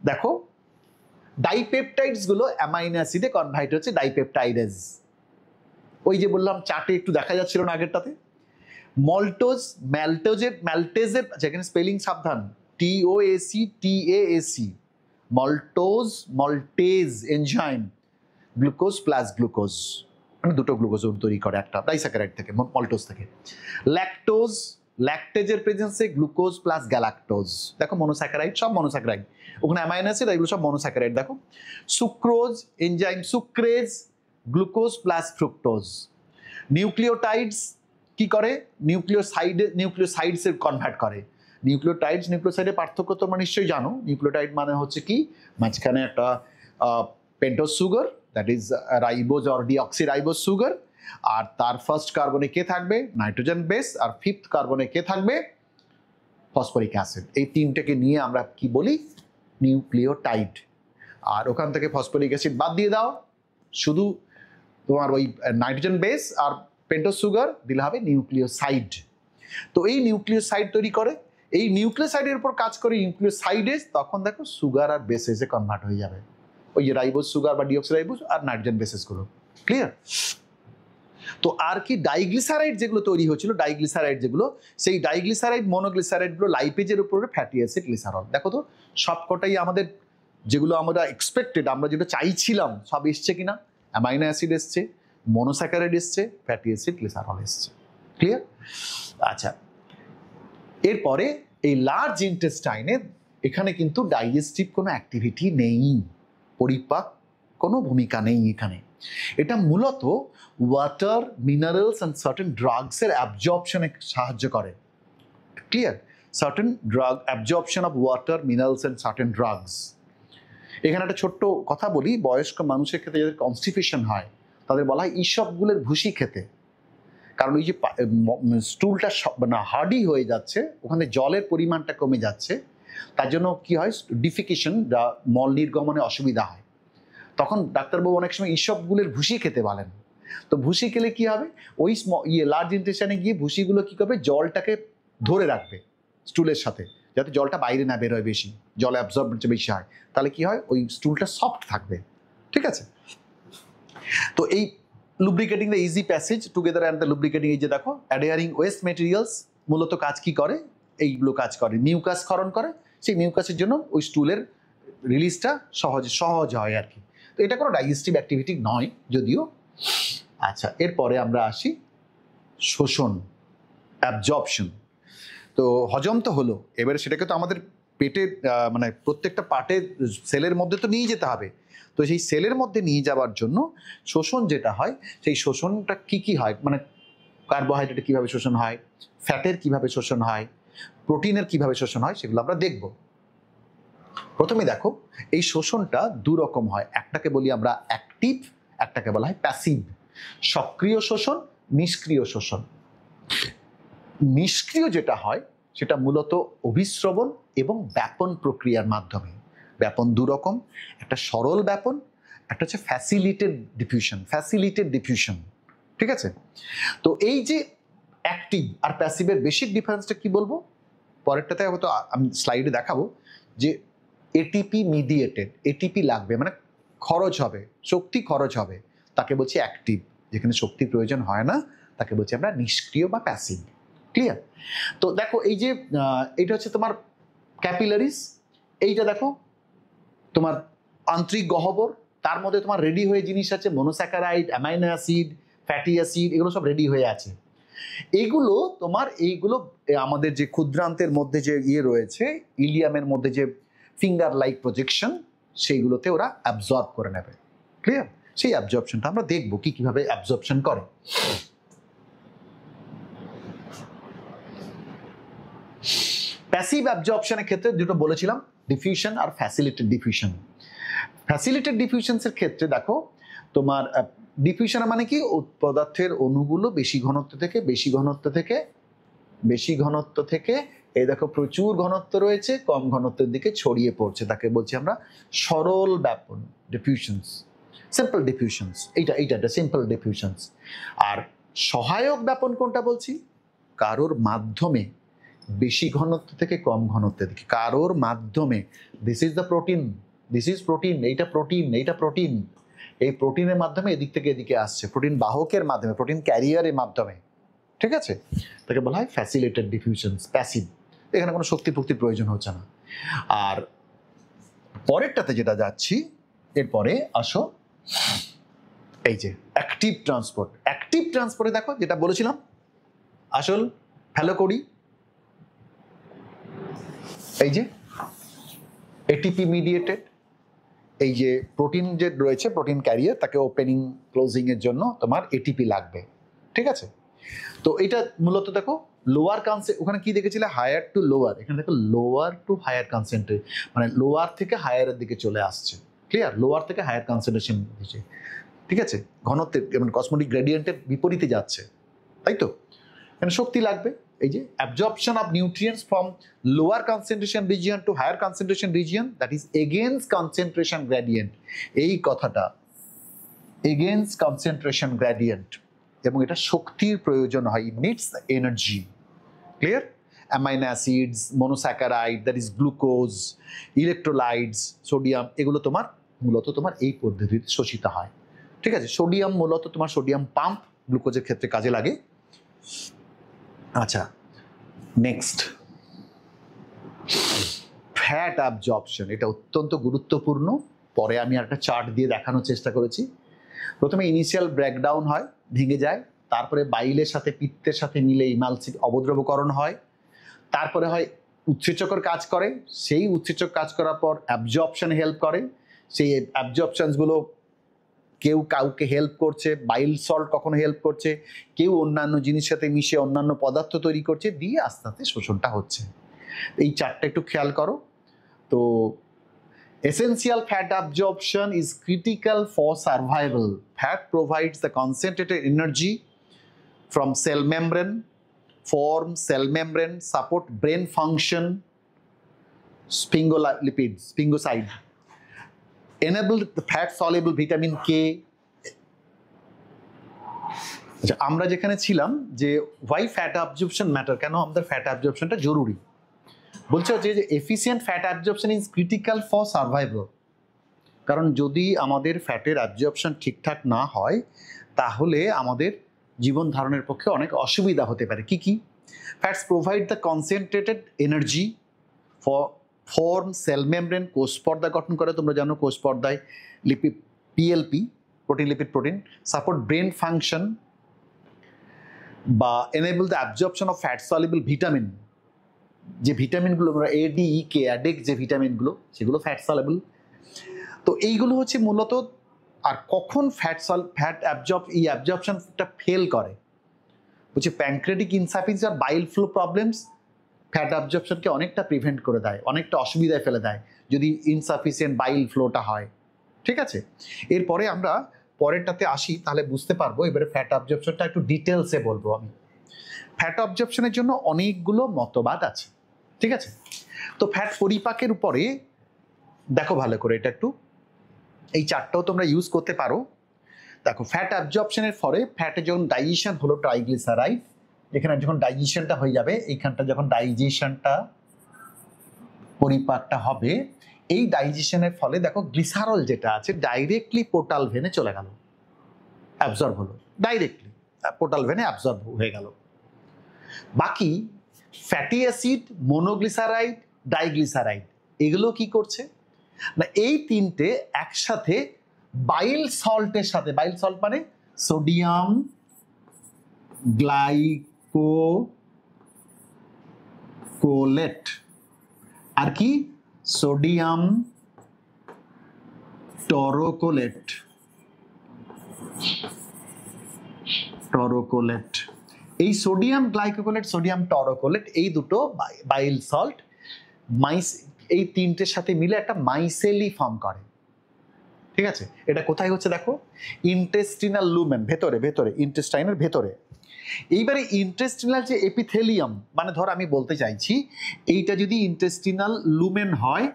দেখো ডাইপেপটাইডসগুলো অ্যামাইনো অ্যাসিডে কনভার্ট হচ্ছে, ডাইপেপটাইডেজ। ওই যে বললাম চার্টে একটু দেখা যাচ্ছিল না আগেরটাতে, মল্টোজ, ম্যালটেজের, যেখানে স্পেলিং সাবধান, TOAC, maltose, maltase enzyme, glucose plus glucose, মানে দুটো গ্লুকোজ তৈরি করে একটা ডাইস্যাকারাইড থেকে, মল্টোজ থেকে। ল্যাকটোজ, ল্যাকটেজের প্রেজেন্সে গ্লুকোজ প্লাস গ্যালাক্টোজ, দেখো মনোস্যাকারাইড, সব মনোস্যাকারাইড, ওখানে অ্যামাইনো অ্যাসিড, এগুলো সব মনোস্যাকারাইড। দেখো sucrose enzyme, sucrase, glucose plus fructose. Nucleotides কি করে, নিউক্লিওসাইডসে কনভার্ট করে। নিউক্লিওসাইডের পার্থক্য তোমরা নিশ্চয়ই জানো। নিউক্লিওটাইড মানে হচ্ছে কি, মাঝখানে একটা pentose sugar, that is ribose or deoxyribose sugar, আর তার ফার্স্ট কার্বনে কে থাকবে, নাইট্রোজেন বেস, আর ফিফথ কার্বনে কে থাকবে, ফসফরিক অ্যাসিড। এই তিনটাকে নিয়ে আমরা কি বলি, নিউক্লিওটাইড। আর ওখান থেকে ফসফরিক অ্যাসিড বাদ দিয়ে দাও, শুধু তোমার ওই নাইট্রোজেন বেস আর পেন্টোজ সুগার দিলে হবে নিউক্লিওসাইড। তো এই নিউক্লিওসাইড তৈরি করে, এই নিউক্লিওসাইডের উপর কাজ করে নিউক্লিওসাইডেজ, তখন দেখো সুগার আর বেসেসে কনভার্ট হয়ে যাবে, ওই যে রাইবোজ সুগার বা ডিঅক্সিরাইবোজ আর নাইট্রোজেন বেসেসগুলো, ক্লিয়ার। তো আর কি ডাইগ্লিসারাইড যেগুলো তৈরি হচ্ছিল, ডাইগ্লিসারাইড যেগুলো, সেই ডাইগ্লিসারাইড, মনোগ্লিসারাইডগুলো লাইপেজের উপরে ফ্যাটি অ্যাসিড, গ্লিসারল। দেখো তো সবকটাই আমাদের যেগুলো আমরা এক্সপেক্টেড, আমরা যেটা চাইছিলাম সব এসছে কিনা, অ্যামাইনো অ্যাসিড এসছে, মনোস্যাকারাইড এসছে, ফ্যাটি অ্যাসিড, গ্লিসারল এসছে, ক্লিয়ার। আচ্ছা, এরপরে এই লার্জ ইন্টেস্টাইনে এখানে কিন্তু ডাইজেস্টিভ কোনো অ্যাক্টিভিটি নেই, পরিপাক কোনো ভূমিকা নেই এখানে। এটা মূলত ওয়াটার, মিনারেলস অ্যান্ড সার্টেন ড্রাগসের অ্যাবজর্পশনে সাহায্য করে, clear. Certain drug absorption of water, minerals and certain drugs. এখানে একটা ছোট্ট কথা বলি, বয়স্ক মানুষের ক্ষেত্রে যাদের কনস্টিপেশন হয় তাদের বলা হয় ইসবগুলের ভুসি খেতে, কারণ ওই যে স্টুলটা হার্ডি হয়ে যাচ্ছে, ওখানে জলের পরিমাণটা কমে যাচ্ছে, তার জন্য কি হয়, ডিফিকেশন বা মল নির্গমনে অসুবিধা হয়। তখন ডাক্তারবাবু অনেক সময় ইসবগুলের ভুসি খেতে বলেন। তো ভুসি খেলে কি হবে, ওই লার্জ ইন্টেস্টাইনে গিয়ে ভুসিগুলো কি করবে, জলটাকে ধরে রাখবে স্টুলের সাথে, যাতে জলটা বাইরে না বের হয় বেশি, জলে অ্যাবজর্ব বেশি হয়, তাহলে কি হয় ওই স্টুলটা সফট থাকবে। ঠিক আছে, তো এই lubricating the easy passage together and the lubricating, এই যে দেখো অ্যাডহেয়ারিং ওয়েস্ট মেটেরিয়ালস মূলত কাজ কি করে, এইগুলো কাজ করে, মিউকাস ক্ষরণ করে, সেই মিউকাসের জন্য ওই স্টুলের রিলিজটা সহজ হয় আর কি। তো এটা কোনো ডাইজেস্টিভ অ্যাক্টিভিটি নয় যদিও। আচ্ছা, এরপরে আমরা আসি শোষণ, অ্যাবজর্পশন। তো হজম তো হলো, এবারে সেটাকে তো আমাদের পেটের মানে প্রত্যেকটা পার্টের সেলের মধ্যে তো নিয়ে যেতে হবে। তো সেই সেলের মধ্যে নিয়ে যাওয়ার জন্য শোষণ যেটা হয়, সেই শোষণটা কি হয়, মানে কার্বোহাইড্রেট কীভাবে শোষণ হয়, ফ্যাটের কীভাবে শোষণ হয়, প্রোটিনের কীভাবে শোষণ হয়, সেগুলো আমরা দেখব। প্রথমে দেখো এই শোষণটা দু রকম হয়, একটাকে বলি আমরা অ্যাক্টিভ, একটাকে বলা হয় প্যাসিভ। সক্রিয় শোষণ, নিষ্ক্রিয় শোষণ। নিষ্ক্রিয় যেটা হয় সেটা মূলত অভিস্রবণ এবং ব্যাপন প্রক্রিয়ার মাধ্যমে। ব্যাপন দু রকম, একটা সরল ব্যাপন, একটা হচ্ছে ফ্যাসিলিটেড ডিফিউশন। ঠিক আছে, তো এই যে অ্যাক্টিভ আর প্যাসিভের বেসিক ডিফারেন্সটা কি বলবো পরেরটাতে, হয়তো আমি স্লাইডে দেখাবো যে এটিপি মিডিয়েটেড, এটিপি লাগবে মানে খরচ হবে, শক্তি খরচ হবে, তাকে বলছি অ্যাক্টিভ। যেখানে শক্তি প্রয়োজন হয় না তাকে বলছি আমরা নিষ্ক্রিয় বা প্যাসিভ। ক্লিয়ার? তো দেখো এই যে এটা হচ্ছে তোমার ক্যাপিলারিস, এইটা দেখো তোমার আন্তরিক গহ্বর, তার মধ্যে তোমার রেডি হয়ে জিনিস আছে, monosaccharide, amino acid, fatty acid, এগুলো সব রেডি হয়ে আছে। এইগুলো আমাদের যে ক্ষুদ্রান্তের মধ্যে যে রয়েছে, ইলিয়ামের মধ্যে যে ফিঙ্গার লাইক প্রজেকশন, সেইগুলোতে ওরা অ্যাবজর্ব করে নেবে। ক্লিয়ার? সেই অ্যাবজর্পশনটা আমরা দেখব কিভাবে অ্যাবজর্পশন করে। প্যাসিভ অ্যাবজর্পশনের ক্ষেত্রে দুটো বলেছিলাম, ডিফিউশন আর ফ্যাসিলিটেড ডিফিউশন। ফ্যাসিলিটেড ডিফিউশনসের ক্ষেত্রে দেখো তোমার ডিফিউশন মানে কি, পদার্থের অণুগুলো বেশি ঘনত্ব থেকে এই দেখো প্রচুর ঘনত্ব রয়েছে, কম ঘনত্বের দিকে ছড়িয়ে পড়ছে, তাকে বলছি আমরা সরল ব্যাপন, ডিফিউশনস, সিম্পল ডিফিউশনস। এইটা সিম্পল ডিফিউশনস। আর সহায়ক ব্যাপন কোনটা বলছি, কারোর মাধ্যমে বেশি ঘনত্ব থেকে কম ঘনত্বের দিকে, কারোর মাধ্যমে, দিস ইজ প্রোটিন, এইটা প্রোটিন, এই প্রোটিনের মাধ্যমে এদিক থেকে এদিকে আসছে, প্রোটিন বাহকের মাধ্যমে, প্রোটিন ক্যারিয়ারের মাধ্যমে। ঠিক আছে, তাকে বলা হয় ফ্যাসিলিটেড ডিফিউশনস, প্যাসিভ। এখানে কোনো শক্তি প্রয়োজন হচ্ছে না। আর পরেরটাতে যেটা যাচ্ছি, এরপরে আসো এই যে অ্যাক্টিভ ট্রান্সপোর্টে দেখো যেটা বলেছিলাম, আসল ফলো করি, এই যে এটিপি মিডিয়েটেড, এই যে প্রোটিন যে রয়েছে, প্রোটিন ক্যারিয়ার, তাকে ওপেনিং ক্লোজিং এর জন্য তোমার এটিপি লাগবে। ঠিক আছে, তো এটা মূলত দেখো লোয়ার ওখানে কি দেখেছিলে, হায়ার টু লোয়ার, এখানে দেখো লোয়ার টু হায়ার কনসেন্ট্রেশন, মানে লোয়ার থেকে হায়ারের দিকে চলে আসছে। ক্লিয়ার? লোয়ার থেকে হায়ার কনসেন্ট্রেশন দিচ্ছে। ঠিক আছে, ঘনত্বের মানে কসমোটিক গ্রেডিয়েন্টের বিপরীতে যাচ্ছে, তাই তো? এখানে শক্তি লাগবে। এই যে absorption of nutrients from lower concentration region to higher concentration region, that is against concentration gradient. এই কথাটা এগেইনস্ট কনসেন্ট্রেশন গ্রেডিয়েন্ট, এবং এটা শক্তির প্রয়োজন হয়, needs energy. Clear? Amino acids, monosaccharide, that is glucose, electrolytes, sodium, এগুলো মূলত তোমার এই পদ্ধতিতে শোষিত হয়। ঠিক আছে, সোডিয়াম মূলত তোমার সোডিয়াম পাম্প, গ্লুকোজের ক্ষেত্রে কাজে লাগে। আচ্ছা, নেক্সট ফ্যাট অ্যাবজর্পশন, এটা অত্যন্ত গুরুত্বপূর্ণ। পরে আমি একটা চার্ট দিয়ে দেখানোর চেষ্টা করেছি। প্রথমে ইনিশিয়াল ব্রেকডাউন হয়, ভেঙে যায়, তারপরে বাইলের সাথে পিত্তের সাথে মিলে ইমালসিক অবদ্রবকরণ হয়, তারপরে হয় উৎসেচকের কাজ করে, সেই উৎসেচক কাজ করার পর অ্যাবজর্পশন হেল্প করে, সেই অ্যাবজর্পশনসগুলো কেউ কাউকে হেল্প করছে, বাইল সল্ট কখনো হেল্প করছে, কেউ অন্যান্য জিনিসের সাথে মিশে অন্যান্য পদার্থ তৈরি করছে, দিয়ে আস্তে আস্তে শোষণটা হচ্ছে। এই চারটা একটু খেয়াল করো। তো essential fat absorption is critical for survival. Fat provides the concentrated energy from cell membrane, form cell membrane, support brain function, sphingoside, enable the fat soluble vitamin K, আচ্ছা, আমরা যেখানে ছিলাম যে ওয়াই ফ্যাট অ্যাবজর্পশন ম্যাটার, কেন আমাদের fat অ্যাবজর্পশনটা জরুরি, বলছে যে efficient fat absorption is critical for survival. কারণ যদি আমাদের ফ্যাটের অ্যাবজর্পশন ঠিকঠাক না হয় তাহলে আমাদের জীবন ধারণের পক্ষে অনেক অসুবিধা হতে পারে। কি কি? Fats provide the concentrated energy for form cell membrane, কোষ পর্দা গঠন করে, তোমরা জানো কোষ পর্দায় lipid PLP, protein lipid protein, support brain function বা enable the absorption of fat soluble vitamin, যে ভিটামিনগুলো আমরা এডিইকে অ্যাডেক যে ভিটামিনগুলো সেগুলো ফ্যাট সলেবল। তো এইগুলো হচ্ছে মূলত। আর কখন ফ্যাট অ্যাবজর্পশনটা ফেল করে হচ্ছে প্যানক্রিয়াটিক ইনসাফিসিয়েন্সি আর বাইল ফ্লো প্রবলেমস ফ্যাট অ্যাবজর্পশনকে অনেকটা প্রিভেন্ট করে দেয়, অনেকটা অসুবিধায় ফেলে দেয় যদি ইনসাফিসিয়েন্ট বাইল ফ্লোটা হয়। ঠিক আছে, এরপরে আমরা পরেরটাতে আসি, তাহলে বুঝতে পারবো। এবারে ফ্যাট অ্যাবজর্পশনটা একটু ডিটেলসে বলবো আমি। ফ্যাট অবজর্পশনের জন্য অনেকগুলো মতবাদ আছে। ঠিক আছে, তো ফ্যাট পরিপাকের উপরে দেখো ভালো করে, এটা একটু এই চারটাও তোমরা ইউজ করতে পারো। দেখো, ফ্যাট অ্যাবজর্পশনের ফলে ফ্যাটে যখন ডাইজেশন হলো ট্রাইগ্লিসারাইড, এখানে যখন ডাইজেশনটা হয়ে যাবে, এইখানটা যখন ডাইজেশনটা পরিপাকটা হবে, এই ডাইজেশনের ফলে দেখো গ্লিসারল যেটা আছে ডাইরেক্টলি পোর্টাল ভেনে চলে গেল, অ্যাবজর্ব হলো ডাইরেক্টলি, পোর্টাল ভেনে অ্যাবজর্ব হয়ে গেল। বাকি ফ্যাটি অ্যাসিড, মনোগ্লিসারাইড, ডাইগ্লিসারাইড এগুলো কি করছে না, এই তিনটে একসাথে বাইল সল্টের সাথে, বাইল সল্ট মানে সোডিয়াম গ্লাইকোলেট আর কি সোডিয়াম টরোকোলেট, এই সোডিয়াম গ্লাইকোলেট, সোডিয়াম টরোকোলেট, এই দুটো বাইল সল্ট এই তিনটের সাথে মিলে একটা মাইসেলি ফর্ম করে। ঠিক আছে, এটা কোথায় হচ্ছে দেখো, ইন্টেস্টিনাল লুমেন, ভেতরে ভেতরে, ইন্টেস্টাইনের ভেতরে। এইবারে ইন্টেস্টিনাল যে এপিথেলিয়াম, মানে ধর আমি বলতে চাইছি এইটা যদি ইন্টেস্টিনাল লুমেন হয়,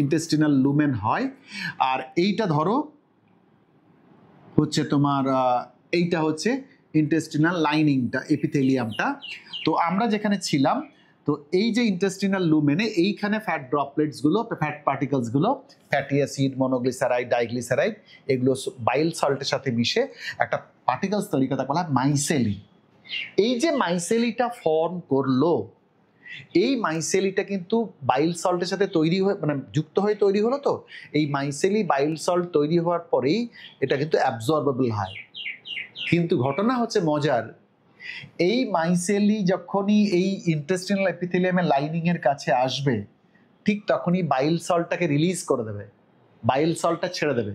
ইন্টেস্টিনাল লুমেন হয়, আর এইটা ধরো হচ্ছে তোমার এইটা হচ্ছে ইন্টেস্টিনাল লাইনিংটা, এপিথেলিয়ামটা। তো আমরা যেখানে ছিলাম, তো এই যে ইন্টেস্টিনাল লুমেনে এইখানে ফ্যাট ড্রপলেটসগুলো, ফ্যাট পার্টিকেলসগুলো, ফ্যাটি অ্যাসিড, মনোগ্লিসারাইড, ডাইগ্লিসারাইড, এগুলো বাইল সল্টের সাথে মিশে একটা পার্টিকেলস তৈরি করে, বলা হয় মাইসেলি। এই যে মাইসেলিটা ফর্ম করলো, এই মাইসেলিটা কিন্তু বাইল সল্টের সাথে তৈরি হয়ে, মানে যুক্ত হয়ে তৈরি হলো। তো এই মাইসেলি বাইল সল্ট তৈরি হওয়ার পরেই এটা কিন্তু অ্যাবজর্বেবল হয়। কিন্তু ঘটনা হচ্ছে মজার, এই মাইসেলি যখনই এই ইন্টেস্টিনাল এপিথেলিয়ামের লাইনিং এর কাছে আসবে, ঠিক তখনই বাইল সল্টটাকে রিলিজ করে দেবে, বাইল সল্টটা ছেড়ে দেবে,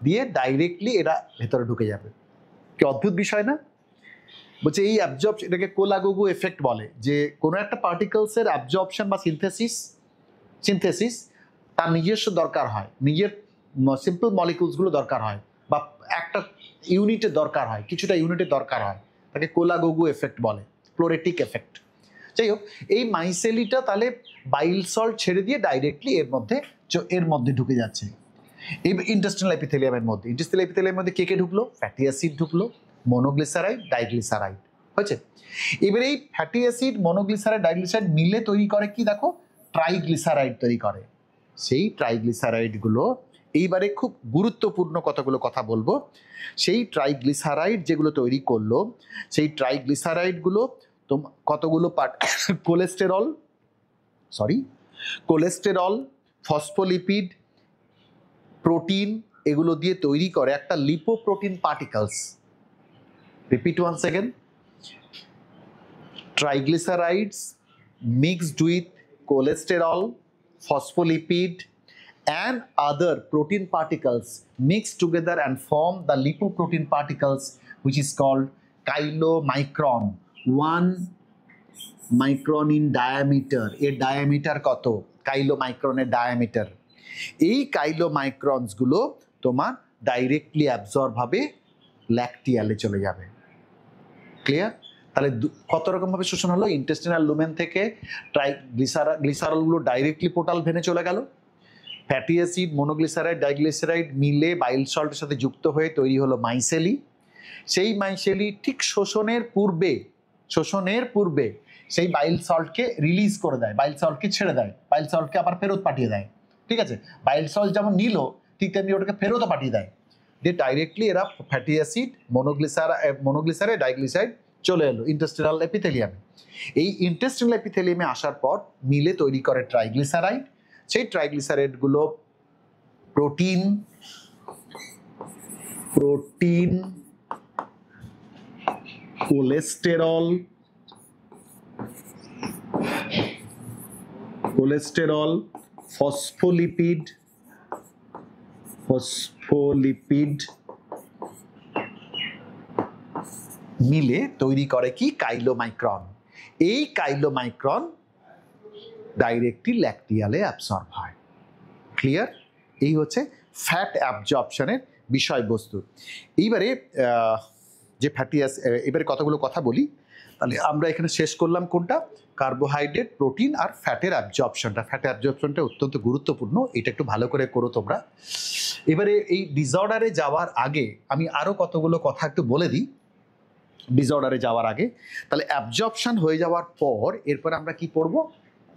দিয়ে ডাইরেক্টলি এরা ভেতরে ঢুকে যাবে। কি অদ্ভুত বিষয় না? বলছে এই অ্যাবজর্পশন, এটাকে কোলাগুগু এফেক্ট বলে, যে কোনো একটা পার্টিকেলসের অ্যাবজর্পশন বা সিনথেসিস তার নিজস্ব দরকার হয়, নিজের সিম্পল মলিকুলসগুলো দরকার হয়, বা একটা ইউনিটের দরকার হয়, কিছুটা ইউনিটের দরকার হয়, তাকে কোলাগুগু এফেক্ট বলে, ফ্লোরেটিক এফেক্ট। যাই হোক, এই মাইসেলিটা তাহলে বাইল সল্ট ছেড়ে দিয়ে ডাইরেক্টলি এর মধ্যে ঢুকে যাচ্ছে, এই ইন্টেস্টিনাল এপিথেলিয়ামের মধ্যে। ইন্টেস্টিনাল এপিথেলিয়ামের মধ্যে কে ঢুকলো? ফ্যাটি অ্যাসিড ঢুকলো, মনোগ্লিসারাইড, ডাইগ্লিসারাইড হয়েছে। এবার এই ফ্যাটি অ্যাসিড, মনোগ্লিসারাইড, ডাইগ্লিসারাইড মিলে তৈরি করে কি দেখো, ট্রাইগ্লিসারাইড তৈরি করে। সেই ট্রাইগ্লিসারাইডগুলো, এইবারে খুব গুরুত্বপূর্ণ কতগুলো কথা বলবো। সেই ট্রাইগ্লিসারাইড যেগুলো তৈরি করলো, সেই ট্রাইগ্লিসারাইডগুলো কতগুলো পার্ট, কোলেস্টেরল, ফসফোলিপিড, প্রোটিন, এগুলো দিয়ে তৈরি করে একটা lipoprotein particles. Repeat one second, triglycerides mixed with cholesterol, phospholipid and other protein particles mixed together and form the lipoprotein particles, which is called chylomicron, 1 micron in diameter. এর diameter কত? কাইলোমাইক্রনের diameter. এই কাইলোমাইক্রনস গুলো তোমার ডাইরেক্টলি অ্যাবজর্ব হবে, ল্যাকটিয়ালে চলে যাবে। Clear? তাহলে কত রকম ভাবে শোষণ হলো? ইন্টেস্টিনাল লুমেন থেকে গ্লিসারলগুলো ডাইরেক্টলি পোর্টাল ভেনে চলে গেল, ফ্যাটি অ্যাসিড, মনোগ্লিসারাইড, ডাইগ্লিসারাইড মিলে বাইল সল্টের সাথে যুক্ত হয়ে তৈরি হলো মাইসেলি। সেই মাইসেলি ঠিক শোষণের পূর্বে সেই বাইল সল্টকে রিলিজ করে দেয়, বাইল সল্টকে ছেড়ে দেয়, বাইল সল্টকে আবার ফেরত পাঠিয়ে দেয়। ঠিক আছে, বাইল সল্ট যেমন নিল ঠিক তেমনি ওটাকে ফেরতও পাঠিয়ে দেয়, দিয়ে ডাইরেক্টলি এরা ফ্যাটি অ্যাসিড মনোগ্লিসারে ডাইগ্লিসাইড চলে এলো ইন্টেস্টিনাল এপিথেলিয়ামে। এই ইন্টেস্টিনাল এপিথেলিয়ামে আসার পর মিলে তৈরি করে ট্রাইগ্লিসারাইড। সেই ট্রাইগ্লিসারাইডগুলো প্রোটিন কোলেস্টেরল ফসফোলিপিড মিলে তৈরি করে কি কাইলোমাইক্রন। এই কাইলোমাইক্রন ডাইরেক্টলি ল্যাকটিয়ালে অ্যাবসর্ব হয়। ক্লিয়ার? এই হচ্ছে ফ্যাট অ্যাবজর্পশনের বিষয়বস্তু। এইবারে যে ফ্যাটি অ্যাসিড, এবারে কতগুলো কথা বলি। তাহলে আমরা এখানে শেষ করলাম কোনটা? কার্বোহাইড্রেট, প্রোটিন আর ফ্যাটের অ্যাবজর্পশনটা। ফ্যাট অ্যাবজর্পশনটা অত্যন্ত গুরুত্বপূর্ণ, এটা একটু ভালো করে করো তোমরা। এবারে এই ডিসঅর্ডারে যাওয়ার আগে আমি আরও কতগুলো কথা একটু বলে দিই। ডিসঅর্ডারে যাওয়ার আগে তাহলে অ্যাবজর্পশন হয়ে যাওয়ার পর এরপর আমরা কি পড়বো?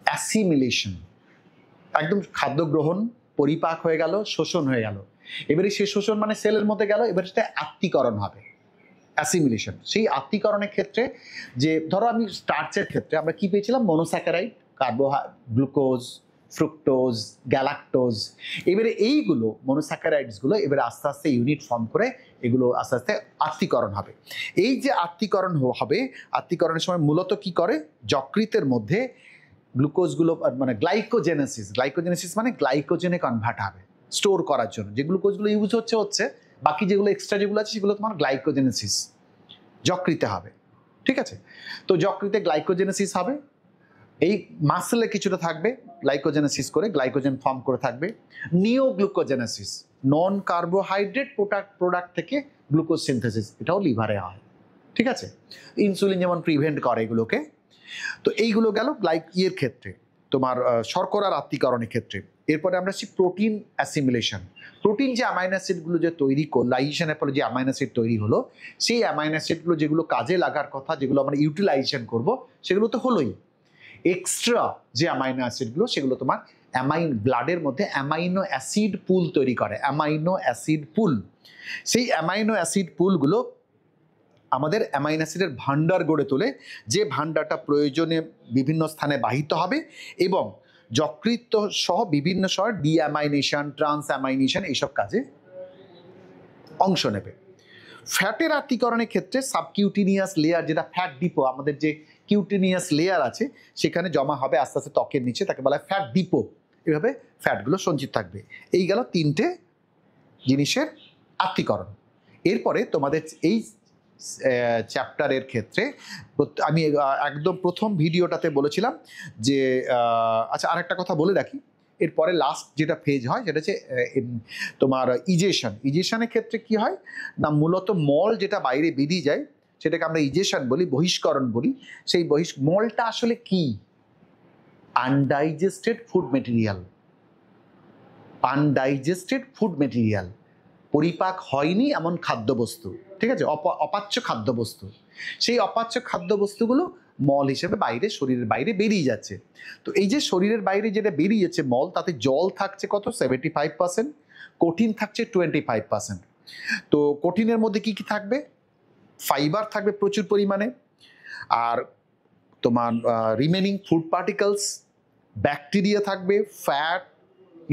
অ্যাসিমিলেশন। একদম খাদ্য গ্রহণ, পরিপাক হয়ে গেল, শোষণ হয়ে গেল। এবারে সেই শোষণ মানে সেলের মধ্যে গেল, এবারে সেটা আত্তীকরণ হবে, অ্যাসিমিলেশন। সেই আত্তীকরণের ক্ষেত্রে যে ধরো আমি স্টার্চের ক্ষেত্রে আমরা কি পেয়েছিলাম? Monosaccharide, glucose, fructose, galactose. এবারে এইগুলো মনোস্যাকারাইডসগুলো এবারে আস্তে আস্তে ইউনিট ফর্ম করে এগুলো আস্তে আস্তে আত্তীকরণ হবে। এই যে আত্তীকরণ হবে, আত্তীকরণের সময় মূলত কি করে? যকৃতের মধ্যে গ্লুকোজগুলো মানে গ্লাইকোজেনেসিস মানে গ্লাইকোজেনে কনভার্ট হবে স্টোর করার জন্য। যে গ্লুকোজগুলো ইউজ হচ্ছে, বাকি যেগুলো এক্সট্রা যেগুলো আছে সেগুলো তোমার গ্লাইকোজেনেসিস যকৃতে হবে। ঠিক আছে, তো যকৃতে গ্লাইকোজেনেসিস হবে, এই মাসেলে কিছুটা থাকবে গ্লাইকোজেনেসিস করে, গ্লাইকোজেন ফর্ম করে থাকবে। নিওগ্লুকোজেনেসিস, নন কার্বোহাইড্রেট প্রোডাক্ট থেকে গ্লুকোজ সিনথেসিস, এটাও লিভারে হয়। ঠিক আছে, ইনসুলিন যেমন প্রিভেন্ট করে এগুলোকে। তো এইগুলো গেল ইয়ের ক্ষেত্রে, তোমার শর্করার আত্তীকরণের ক্ষেত্রে। এরপরে আমরা আসছি প্রোটিন অ্যাসিমিলেশন। প্রোটিন যে অ্যামাইনো অ্যাসিডগুলো যে তৈরি লাইজেশনের ফলে যে অ্যামাইনো অ্যাসিড তৈরি হলো, সেই অ্যামাইনো অ্যাসিডগুলো যেগুলো কাজে লাগার কথা, যেগুলো আমরা ইউটিলাইজেশন করব, সেগুলো তো হলোই। এক্সট্রা যে অ্যামাইনো অ্যাসিডগুলো সেগুলো তোমার ব্লাডের মধ্যে অ্যামাইনো অ্যাসিড পুল তৈরি করে, অ্যামাইনো অ্যাসিড পুল। সেই অ্যামাইনো অ্যাসিড পুলগুলো আমাদের অ্যামাইনো অ্যাসিডের ভান্ডার গড়ে তোলে, যে ভান্ডারটা প্রয়োজনে বিভিন্ন স্থানে বাহিত হবে এবং যকৃত সহ বিভিন্ন শহর ডিঅ্যামাইনেশন, ট্রান্স অ্যামাইনেশন এইসব কাজে অংশ নেবে। ফ্যাটের আত্তীকরণের ক্ষেত্রে সাবকিউটিনিয়াস লেয়ার, যেটা ফ্যাট ডিপো, আমাদের যে কিউটিনিয়াস লেয়ার আছে সেখানে জমা হবে আস্তে আস্তে ত্বকের নিচে, তাকে বলা হয় ফ্যাট ডিপো। এভাবে ফ্যাটগুলো সঞ্চিত থাকবে। এই গেল তিনটে জিনিসের আত্তীকরণ। এরপরে তোমাদের এই চ্যাপ্টারের ক্ষেত্রে আমি একদম প্রথম ভিডিওটাতে বলেছিলাম যে আচ্ছা আরেকটা কথা বলে রাখি, এরপরে লাস্ট যেটা ফেজ হয় সেটা হচ্ছে তোমার ইজেশনের ক্ষেত্রে কি হয় না, মূলত মল যেটা বাইরে বেরিয়ে যায় সেটাকে আমরা ইজেশন বলি, বহিষ্করণ বলি। সেই মলটা আসলে কি? আনডাইজেস্টেড ফুড মেটেরিয়াল, পরিপাক হয়নি এমন খাদ্যবস্তু। ঠিক আছে, অপাচ্য খাদ্যবস্তু। সেই অপাচ্য খাদ্যবস্তুগুলো মল হিসেবে শরীরের বাইরে বেরিয়ে যাচ্ছে। তো এই যে শরীরের বাইরে যেটা বেরিয়ে যাচ্ছে মল, তাতে জল থাকছে কত? 75%, কঠিন থাকছে 25%। তো কঠিনের মধ্যে কি কি থাকবে? ফাইবার থাকবে প্রচুর পরিমাণে, আর তোমার রিমেনিং ফুড পার্টিকেলস, ব্যাকটেরিয়া থাকবে, ফ্যাট,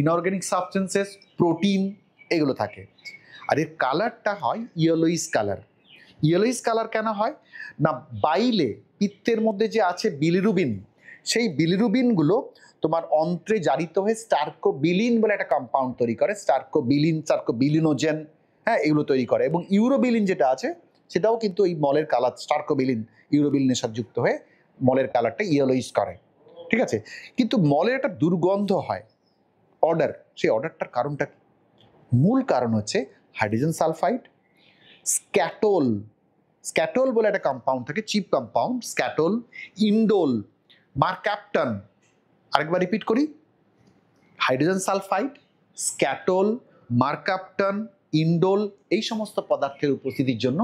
ইনঅর্গানিক সাবস্টেন্সেস, প্রোটিন, এগুলো থাকে। আর এর কালারটা হয় ইয়েলোইশ কালার। কেন হয় না, বাইলে পিত্তের মধ্যে যে আছে বিলিরুবিন, সেই বিলিরুবিনগুলো তোমার অন্ত্রে জারিত হয়ে স্টার্কোবিলিন বলে একটা কম্পাউন্ড তৈরি করে, স্টার্কোবিলিনোজেন, হ্যাঁ, এগুলো তৈরি করে। এবং ইউরোবিলিন যেটা আছে সেটাও কিন্তু এই মলের কালার, স্টার্কোবিলিন ইউরোবিলিনের সাথে যুক্ত হয়ে মলের কালারটা ইয়েলোইশ করে। ঠিক আছে, কিন্তু মলের একটা দুর্গন্ধ হয়, সেই অর্ডারটার কারণটা কি? মূল কারণ হচ্ছে হাইড্রোজেন সালফাইড, স্ক্যাটোল বলে একটা কম্পাউন্ড থাকে, চিপ কম্পাউন্ড, স্ক্যাটোল, ইন্ডোল, মারক্যাপটন। আরেকবার রিপিট করি, হাইড্রোজেন সালফাইড, স্ক্যাটোল, মারক্যাপটন, ইন্ডোল, এই সমস্ত পদার্থের উপস্থিতির জন্য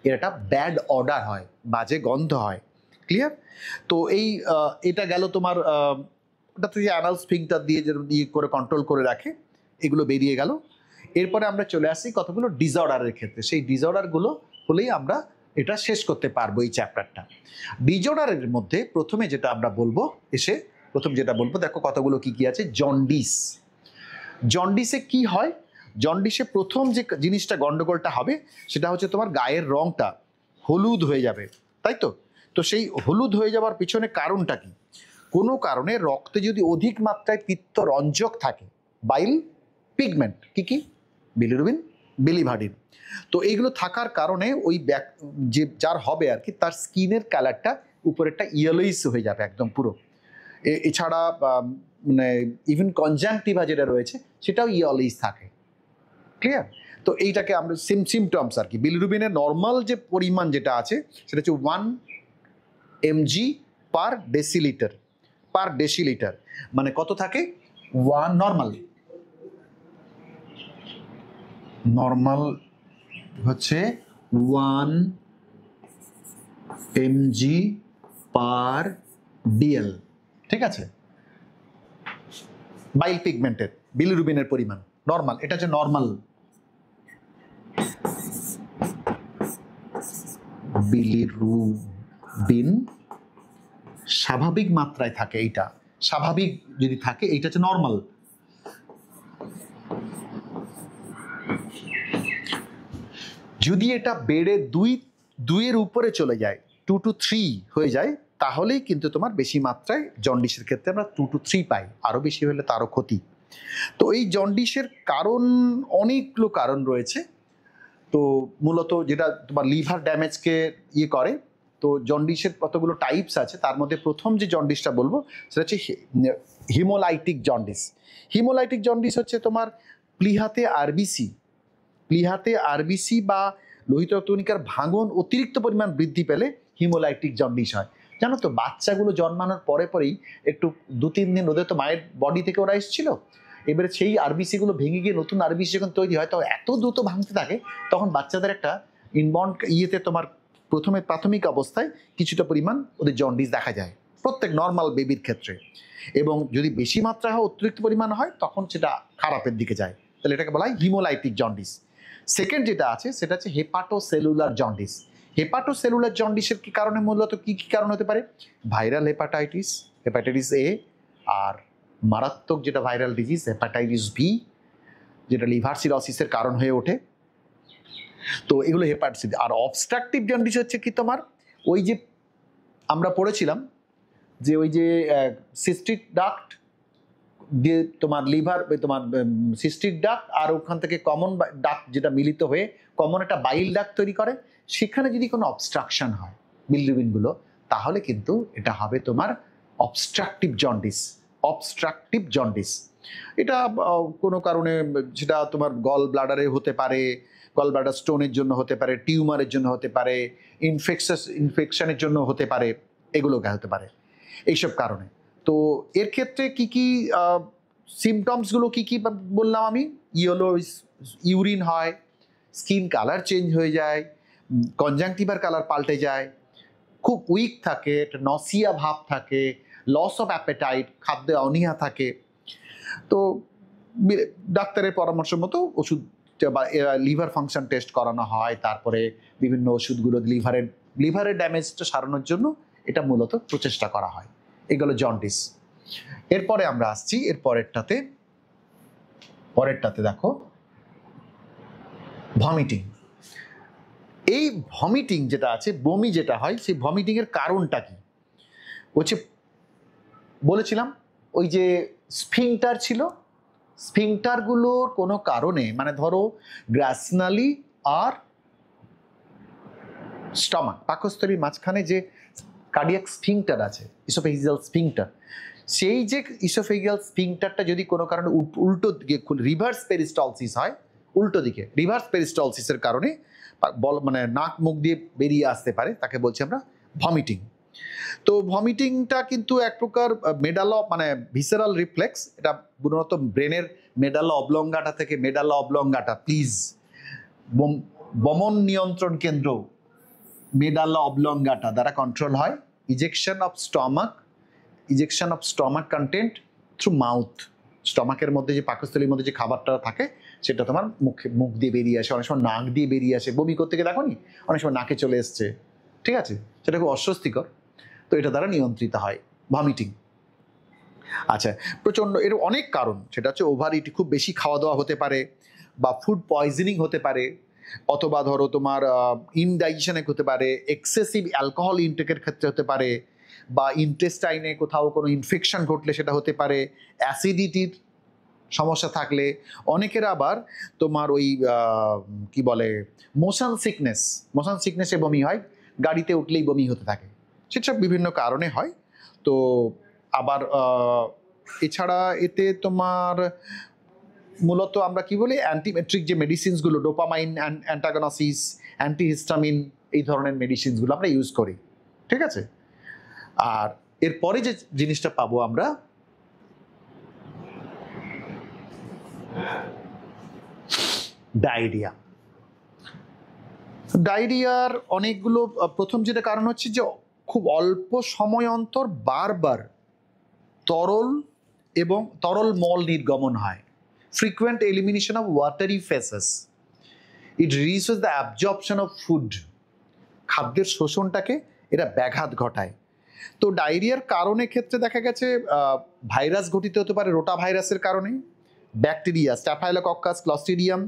এর একটা ব্যাড অর্ডার হয়, বাজে গন্ধ হয়। ক্লিয়ার? তো এটা গেল তোমার ওটা তুই অ্যানাল স্ফিংটার দিয়ে যেরকম ইয়ে করে কন্ট্রোল করে রাখে, এগুলো বেরিয়ে গেল। এরপরে আমরা চলে আসি কতগুলো ডিসঅর্ডারের ক্ষেত্রে। সেই ডিসঅর্ডারগুলো হলেই আমরা এটা শেষ করতে পারবো এই চ্যাপ্টারটা। ডিসঅর্ডারের মধ্যে প্রথমে যেটা আমরা বলবো, দেখো কতগুলো কি কি আছে। জন্ডিস। জন্ডিসে কি হয়? জন্ডিসে প্রথম যে জিনিসটা গন্ডগোলটা হবে সেটা হচ্ছে তোমার গায়ের রংটা হলুদ হয়ে যাবে, তাই তো? তো সেই হলুদ হয়ে যাওয়ার পিছনে কারণটা কি? কোনো কারণে রক্তে যদি অধিক মাত্রায় পিত্ত রঞ্জক থাকে, বাইল পিগমেন্ট, কি বিলিরুবিন, বিলিভার্ডিন, তো এইগুলো থাকার কারণে ওই যে যার হবে আর কি, তার স্কিনের কালারটা উপরেরটা ইয়েলোইস হয়ে যাবে একদম পুরো। এছাড়া মানে ইভেন কনজাংটিভা যেটা রয়েছে সেটাও ইয়েলোইস থাকে। ক্লিয়ার? তো এইটাকে আমরা সিমটমস আর কি। বিলিরুবিনের নর্মাল যে পরিমাণ যেটা আছে সেটা হচ্ছে 1 mg পার ডেসিলিটার, মানে কত থাকে? 1 নর্মাল হচ্ছে 1 mg পার dl, ঠিক আছে? বাইল পিগমেন্টের বিলিরুবিনের পরিমাণ নর্মাল, এটা হচ্ছে নর্মাল। বিলিরুবিন স্বাভাবিক মাত্রায় থাকে, এইটা স্বাভাবিক যদি থাকে এইটা হচ্ছে নর্মাল। যদি এটা বেড়ে 2-এর উপরে চলে যায়, 2 to 3 হয়ে যায়, তাহলেই কিন্তু তোমার বেশি মাত্রায় জন্ডিসের ক্ষেত্রে আমরা 2 to 3 পাই। আরও বেশি হলে তারও ক্ষতি। তো এই জন্ডিসের কারণ অনেকগুলো কারণ রয়েছে। তো মূলত যেটা তোমার লিভার ড্যামেজকে করে, তো জন্ডিসের কতগুলো টাইপস আছে, তার মধ্যে প্রথম যে জন্ডিসটা বলবো সেটা হচ্ছে হিমোলাইটিক জন্ডিস। হিমোলাইটিক জন্ডিস হচ্ছে তোমার প্লীহাতে আরবিসি বা লোহিত রক্তকণিকার ভাঙন অতিরিক্ত পরিমাণ বৃদ্ধি পেলে হিমোলাইটিক জন্ডিস হয়। জানো তো, বাচ্চাগুলো জন্মানোর পরেই একটু 2-3 দিন ওদের তো মায়ের বডি থেকে ওরা এসেছিল, এবারে সেই আরবিসিগুলো ভেঙে গিয়ে নতুন আরবিসি যখন তৈরি হয় তখন এত দ্রুত ভাঙতে থাকে, তখন বাচ্চাদের একটা ইনবর্ন তোমার প্রথমে প্রাথমিক অবস্থায় কিছুটা পরিমাণ ওদের জন্ডিস দেখা যায় প্রত্যেক নর্মাল বেবির ক্ষেত্রে, এবং যদি বেশি মাত্রা হয়, অতিরিক্ত পরিমাণ হয়, তখন সেটা খারাপের দিকে যায়। তাহলে এটাকে বলা হয় হিমোলাইটিক জন্ডিস। সেকেন্ড যেটা আছে সেটা হচ্ছে হেপাটোসেলুলার জন্ডিস। হেপাটোসেলুলার জন্ডিসের কি কারণে মূলত কি কারণ হতে পারে? ভাইরাল হেপাটাইটিস এ, আর মারাত্মক যেটা ভাইরাল ডিজিজ হেপাটাইটিস বি, যেটা লিভার সিরোসিসের কারণ হয়ে ওঠে। তো এগুলো হেপাটাইটিস। আর অবস্ট্রাকটিভ জন্ডিস হচ্ছে কি তোমার ওই যে আমরা পড়েছিলাম যে ওই যে সিস্টিক ডাক্ট দিয়ে তোমার লিভার, তোমার সিস্টিক ডাক্ট আর ওখান থেকে কমন ডাক্ট যেটা মিলিত হয়ে কমন একটা বাইল ডাক্ট তৈরি করে, সেখানে যদি কোনো অবস্ট্রাকশন হয় বিলিরুবিনগুলো, তাহলে কিন্তু এটা হবে তোমার অবস্ট্রাকটিভ জন্ডিস। এটা কোনো কারণে সেটা তোমার গল ব্লাডারে হতে পারে, গল ব্লাডার স্টোনের জন্য হতে পারে, টিউমারের জন্য হতে পারে, ইনফেকশনের জন্য হতে পারে, এগুলো হতে পারে এইসব কারণে। তো এর ক্ষেত্রে কি সিমটমসগুলো কি বললাম আমি? ইউরিন হয়, স্কিন কালার চেঞ্জ হয়ে যায়, কনজাংটিভার কালার পাল্টে যায়, খুব উইক থাকে, একটা নসিয়া ভাব থাকে, লস অফ অ্যাপেটাইট, খাদ্যে অনীহা থাকে। তো ডাক্তারের পরামর্শ মতো ওষুধ বা লিভার ফাংশন টেস্ট করানো হয়, তারপরে বিভিন্ন ওষুধগুলো লিভারের ড্যামেজটা সারানোর জন্য এটা মূলত প্রচেষ্টা করা হয়। এগুলো জন্ডিস। এরপরে আমরা আসছি পরেরটাতে দেখো ভমিটিং। এই ভমিটিং যেটা আছে, বমি যেটা হয়, সেই ভমিটিং এর কারণটা কি হচ্ছে? বলেছিলাম ওই যে স্ফিংটার ছিল, স্ফিংটারগুলোর কোনো কারণে, মানে ধরো গ্রাসনালি আর স্টমাক, পাকস্থলীর মাঝখানে যে কার্ডিয়াক স্ফিংটার আছে, ইসোফেজিয়াল স্ফিংটার, সেই যে ইসোফেজিয়াল স্ফিংটারটা যদি কোনো কারণে উল্টো দিকে রিভার্স পেরিস্টলসিস হয়, উল্টো দিকে রিভার্স পেরিস্টলসিসের কারণে মানে নাক মুখ দিয়ে বেরিয়ে আসতে পারে, তাকে বলছি আমরা ভমিটিং। তো ভমিটিংটা কিন্তু এক প্রকার মানে ভিসেরাল রিফ্লেক্স। এটা মূলত ব্রেনের মেডালা অবলঙ্গাটা থেকে, মেডালা অবলঙ্গাটা প্লিজ বমন নিয়ন্ত্রণ কেন্দ্র, মেডাল্লা অবলঙ্গাটা দ্বারা কন্ট্রোল হয়। Ejection of stomach content through mouth, স্টমাকের মধ্যে যে পাকস্থলীর মধ্যে যে খাবারটা থাকে সেটা তোমার মুখ দিয়ে বেরিয়ে আসে, অনেক সময় নাক দিয়ে বেরিয়ে আসে। বমি করতে গিয়ে দেখো নি অনেক সময় নাকে চলে এসছে, ঠিক আছে, সেটা খুব অস্বস্তিকর। তো এটা দ্বারা নিয়ন্ত্রিত হয় ভমিটিং। আচ্ছা, প্রচণ্ড এর অনেক কারণ, সেটা হচ্ছে ওভার ইট, খুব বেশি খাওয়া দাওয়া হতে পারে, বা ফুড পয়জনিং হতে পারে, অথবা ধরো তোমার ইনডাইজেশনে হতে পারে, এক্সেসিভ অ্যালকোহল ইনটেকের ক্ষেত্রে হতে পারে, বা ইন্টেস্টাইনে কোথাও কোনো ইনফেকশন ঘটলে সেটা হতে পারে, অ্যাসিডিটির সমস্যা থাকলে, অনেকের আবার তোমার ওই কি বলে মোশন সিকনেসে বমি হয়, গাড়িতে উঠলেই বমি হতে থাকে, সেসব বিভিন্ন কারণে হয়। তো আবার এছাড়া এতে তোমার মূলত আমরা কি বলি অ্যান্টিমেট্রিক যে মেডিসিনসগুলো, ডোপামাইন অ্যান্টাগোনাসিস, অ্যান্টিহিস্টামিন, এই ধরনের মেডিসিনসগুলো আমরা ইউজ করি, ঠিক আছে। আর এরপরে যে জিনিসটা পাবো আমরা ডায়রিয়ার অনেকগুলো, প্রথম যেটা কারণ হচ্ছে যে খুব অল্প সময় অন্তর বারবার তরল মল নির্গমন হয়। Frequent elimination of watery faces, it reduces the absorption of food, খাদ্যের শোষণটাকে এরা ব্যাঘাত ঘটায়। তো ডায়রিয়ার কারণে ক্ষেত্রে দেখা গেছে ভাইরাস ঘটিত হতে পারে, রোটা ভাইরাসের কারণে, ব্যাকটেরিয়া স্ট্যাফাইলোকক্কাস, ক্লস্ট্রিডিয়াম,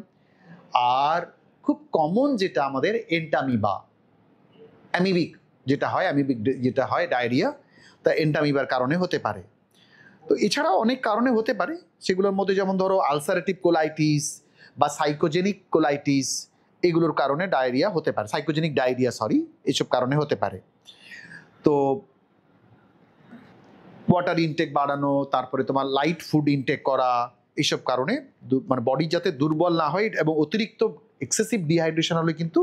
আর খুব কমন যেটা আমাদের অ্যামিবিক যেটা হয় ডায়রিয়া, তা এন্টামিবার কারণে হতে পারে। তো এছাড়াও অনেক কারণে হতে পারে, সেগুলোর মধ্যে যেমন ধরো আলসারেটিভ কোলাইটিস বা সাইকোজেনিক কোলাইটিস, এগুলোর কারণে ডায়রিয়া হতে পারে, সাইকোজেনিক ডায়রিয়া এসব কারণে হতে পারে। তো ওয়াটার ইনটেক বাড়ানো, তারপরে তোমার লাইট ফুড ইনটেক করা, এইসব কারণে মানে বডি যাতে দুর্বল না হয়, এবং অতিরিক্ত এক্সেসিভ ডিহাইড্রেশন হলে কিন্তু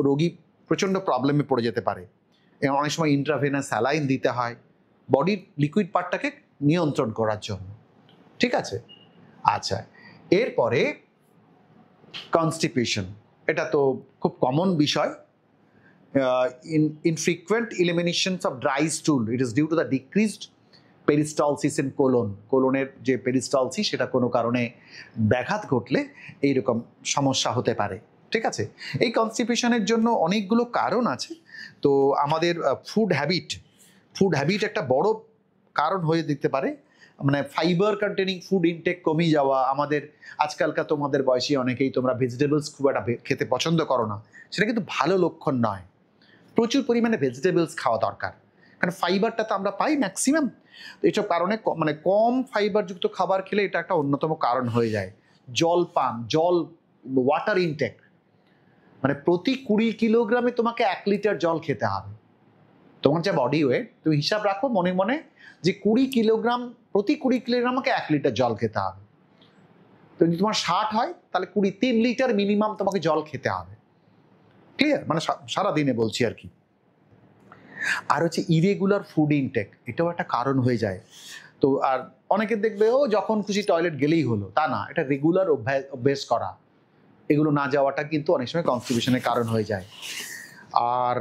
রোগী প্রচণ্ড প্রবলেমে পড়ে যেতে পারে। এবং অনেক সময় ইন্ট্রাভেনাস স্যালাইন দিতে হয় বডির লিকুইড পার্টটাকে নিয়ন্ত্রণ করার জন্য, ঠিক আছে। আচ্ছা, এরপরে কনস্টিপেশন, এটা তো খুব কমন বিষয়। infrequent eliminations of dry stool, it is due to the decreased peristalsis in কোলনের যে পেরিস্টালসিস সেটা কোনো কারণে ব্যাঘাত ঘটলে এইরকম সমস্যা হতে পারে, ঠিক আছে। এই কনস্টিপেশনের জন্য অনেকগুলো কারণ আছে। তো আমাদের ফুড হ্যাবিট একটা বড় কারণ হয়ে দিতে পারে, মানে ফাইবার কন্টেনিং ফুড ইনটেক কমে যাওয়া। আমাদের আজকালকার তোমাদের বয়সী অনেকেই তোমরা ভেজিটেবলস খুব একটা খেতে পছন্দ করো না, সেটা কিন্তু ভালো লক্ষণ নয়। প্রচুর পরিমাণে ভেজিটেবলস খাওয়া দরকার, কারণ ফাইবারটা তো আমরা পাই ম্যাক্সিমাম। তো এইসব কারণে মানে কম ফাইবারযুক্ত খাবার খেলে এটা একটা অন্যতম কারণ হয়ে যায়। ওয়াটার ইনটেক, মানে প্রতি 20 কিলোগ্রামে তোমাকে 1 লিটার জল খেতে হবে। তোমার যা বডি ওয়েট, তুমি হিসাব রাখো মনে মনে যে প্রতি 20 কিলোগ্রাম আমাকে 1 লিটার জল খেতে হবে। তো যদি তোমার 60 হয় তাহলে 3 লিটার মিনিমাম তোমাকে জল খেতে হবে, ক্লিয়ার, মানে সারাদিনে বলছি আর কি। আর হচ্ছে ইরেগুলার ফুড ইনটেক, এটাও একটা কারণ হয়ে যায়। তো আর অনেকে দেখবে ও যখন খুশি টয়লেট গেলেই হলো, তা না, এটা রেগুলার অভ্যেস করা, এগুলো না যাওয়াটা কিন্তু অনেক সময় কনস্টিপেশনের কারণ হয়ে যায়। আর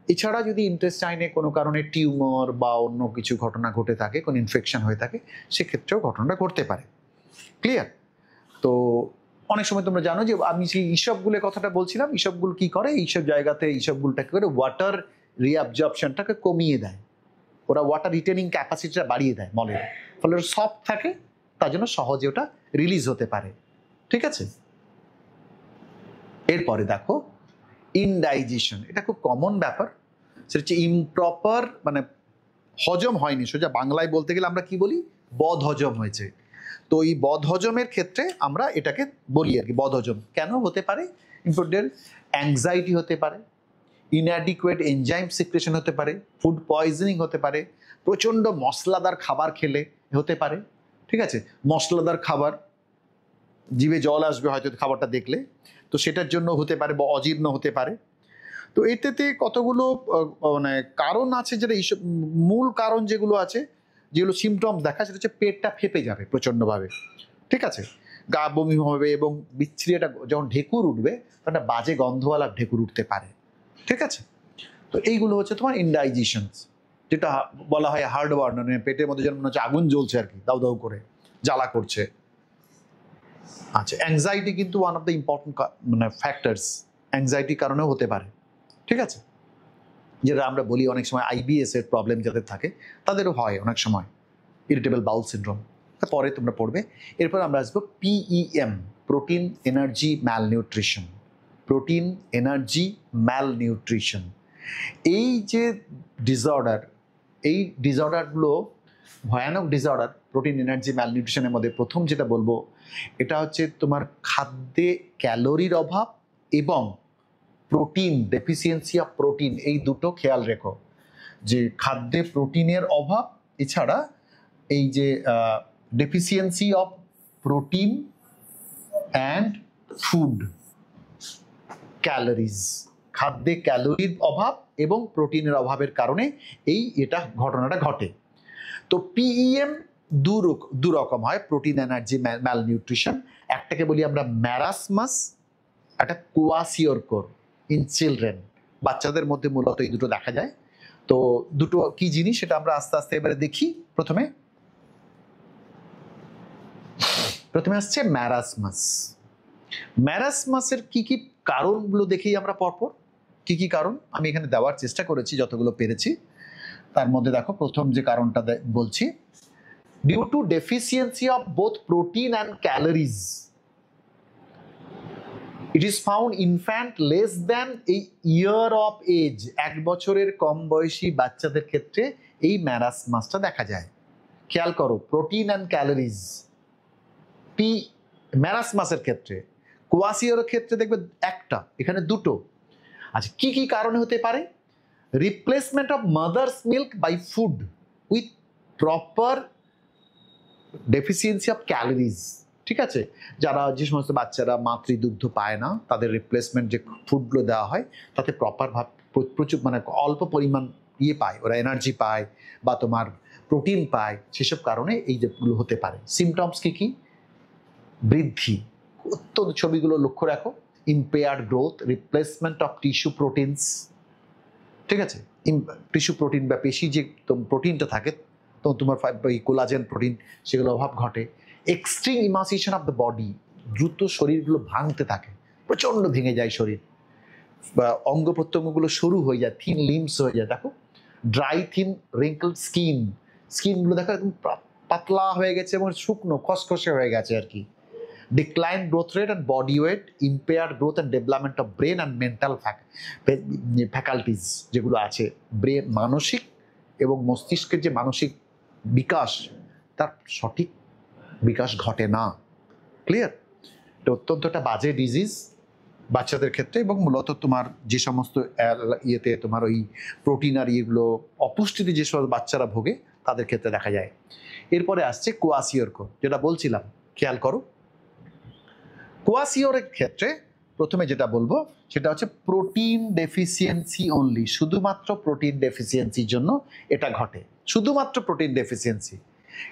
এছাড়া যদি ইন্টেস্টাইনে কোনো কারণে টিউমার বা অন্য কিছু ঘটনা ঘটে থাকে, কোনো ইনফেকশন হয়ে থাকে, সেক্ষেত্রেও ঘটনাটা ঘটতে পারে, ক্লিয়ার। তো অনেক সময় তোমরা জানো যে আমি সেই ইসবগুলোর কথাটা বলছিলাম, ইসবগুলো কি করে, এইসব জায়গাতে ইসবগুলোটাকে করে ওয়াটার রিঅ্যাবজর্পশনটাকে কমিয়ে দেয়, ওরা ওয়াটার রিটেনিং ক্যাপাসিটিটা বাড়িয়ে দেয় মলের, ফলে সফট থাকে, তার জন্য সহজে ওটা রিলিজ হতে পারে, ঠিক আছে। এরপরে দেখো ইনডাইজেশন, এটা খুব কমন ব্যাপার। সেটা হচ্ছে ইমপ্রপার, মানে হজম হয়নি, সোজা বাংলায় বলতে গেলে আমরা কি বলি, বদ হজম হয়েছে। তো এই বদ হজমের ক্ষেত্রে আমরা এটাকে বলি আর কি, বদ হজম কেন হতে পারে। ইম্পর্টেন্ট অ্যাংজাইটি হতে পারে, ইনঅ্যাডিকুয়েট এনজাইম সিক্রেশন হতে পারে, ফুড পয়জনিং হতে পারে, প্রচণ্ড মশলাদার খাবার খেলে হতে পারে, ঠিক আছে। মশলাদার খাবার, জিভে জল আসবে হয়তো খাবারটা দেখলে, তো সেটার জন্য হতে পারে, বা অজীর্ণ হতে পারে। তো এটাতে কতগুলো মানে কারণ আছে, যেটা এইসব মূল কারণ যেগুলো আছে, যেগুলো সিমটমস দেখা, সেটা হচ্ছে পেটটা ফেপে যাবে প্রচণ্ডভাবে, ঠিক আছে, গা বমি হবে, এবং বিচ্ছিরি একটা যখন ঢেকুর উঠবে তখন একটা বাজে গন্ধওয়ালা ঢেকুর উঠতে পারে, ঠিক আছে? তো এইগুলো হচ্ছে তোমার ইনডাইজেশন, যেটা বলা হয় হার্ড ওয়ার্ড, মানে পেটের মধ্যে যেন মনে হচ্ছে আগুন জ্বলছে আর কি, দাউ দাউ করে জ্বালা করছে। আচ্ছা, অ্যাংজাইটি কিন্তু ওয়ান অফ দ্য ইম্পর্টেন্ট মানে ফ্যাক্টরস, অ্যাংজাইটির কারণেও হতে পারে। ঠিক আছে, যেটা আমরা বলি অনেক সময় আইবিএস এর প্রবলেম যাদের থাকে তাদেরও হয় অনেক সময়, ইরিটেবল বাউল সিনড্রোম। পরে তোমরা পড়বে। এরপর আমরা আসবো PEM, protein energy malnutrition. Protein energy malnutrition, এই যে ডিসঅর্ডার, এই ডিসঅর্ডারগুলো ভয়ানক ডিসঅর্ডার। প্রোটিন এনার্জি ম্যালনিউট্রিশনের মধ্যে প্রথম যেটা বলবো, এটা হচ্ছে তোমার খাদ্যে ক্যালোরির অভাব এবং প্রোটিন ডেফিসিয়েন্সি অফ প্রোটিন, এই দুটো খেয়াল রেখো, যে খাদ্যে প্রোটিনের অভাব, এছাড়া এই যে deficiency of protein and food calories, খাদ্যে ক্যালোরির অভাব এবং প্রোটিনের অভাবের কারণে এটা ঘটনাটা ঘটে। তো পিইএম দু রকম হয়, প্রোটিন এনার্জি ম্যালনিউট্রিশন। একটাকে বলি আমরা ম্যারাসমাস, একটা কোয়াসিওরকর ইন চিলড্রেন, বাচ্চাদের মধ্যে মূলত এই দুটো দেখা যায়। তো দুটো কি জিনিস সেটা আমরা আস্তে আস্তে এবারে দেখি। প্রথমে আসছে ম্যারাসমাস। ম্যারাসমাসের কি কি কারণগুলো দেখেই আমরা পরপর কি কি কারণ আমি এখানে দেওয়ার চেষ্টা করেছি যতগুলো পেরেছি। তার মধ্যে দেখো প্রথম যে কারণটা বলছি, due to deficiency of both protein and calories it is found infant less than a year of age. 1 বছরের কম বয়সী বাচ্চাদের ক্ষেত্রে এই ম্যারাসমাসটা দেখা যায়। খেয়াল করো, প্রোটিন অ্যান্ড ক্যালোরিজ ম্যারাসমাসের ক্ষেত্রে, কোয়াসিওরের ক্ষেত্রে দেখবে একটা, এখানে দুটো। আচ্ছা, কি কি কারণে হতে পারে? Replacement of mother's milk by food with proper deficiency of calories. ঠিক আছে, যারা যে সমস্ত বাচ্চারা মাতৃদুগ্ধ পায় না, তাদের রিপ্লেসমেন্ট যে ফুডগুলো দেওয়া হয় তাতে প্রপার প্রচুর মানে অল্প পরিমাণ পায়, ওরা এনার্জি পায় বা তোমার প্রোটিন পায়, সেসব কারণে এই যেগুলো হতে পারে। সিমটমস কি কি? বৃদ্ধি, অত্যন্ত ছবিগুলো লক্ষ্য রাখো, impaired growth, replacement of tissue proteins. ঠিক আছে, টিস্যু প্রোটিন বা পেশি যে প্রোটিনটা থাকে, তো তোমার কোলাজেন প্রোটিন, সেগুলো অভাব ঘটে। Extreme emaciation of the body, দ্রুত শরীরগুলো ভাঙতে থাকে, প্রচণ্ড ভেঙে যায় শরীর, বা অঙ্গ প্রত্যঙ্গগুলো সরু হয়ে যায়, থিন লিম্স হয়ে যায়। দেখো ড্রাই থিন রিঙ্কল স্কিনগুলো দেখো একদম পাতলা হয়ে গেছে এবং শুকনো খসখসে হয়ে গেছে আর কি। Decline growth rate and body weight, impaired growth and development of brain and mental faculties যেগুলো আছে, ব্রেন মানসিক এবং মস্তিষ্কের যে মানসিক বিকাশ, তার সঠিক বিকাশ ঘটে না। ক্লিয়ার? এটা অত্যন্ত একটা বাজে ডিজিজ বাচ্চাদের ক্ষেত্রে, এবং মূলত তোমার যে সমস্ত ইয়েতে তোমার ওই প্রোটিন আর ইয়েগুলো অপুষ্টিতে যে সব বাচ্চারা ভোগে তাদের ক্ষেত্রে দেখা যায়। এরপরে আসছে কোয়াসিওরকর, যেটা বলছিলাম, খেয়াল করো। কোয়াসিওরের ক্ষেত্রে প্রথমে যেটা বলবো সেটা হচ্ছে প্রোটিন ডেফিসিয়েন্সি অনলি, শুধুমাত্র প্রোটিন ডেফিসিয়েন্সির জন্য এটা ঘটে, শুধুমাত্র প্রোটিন ডেফিসিয়েন্সি।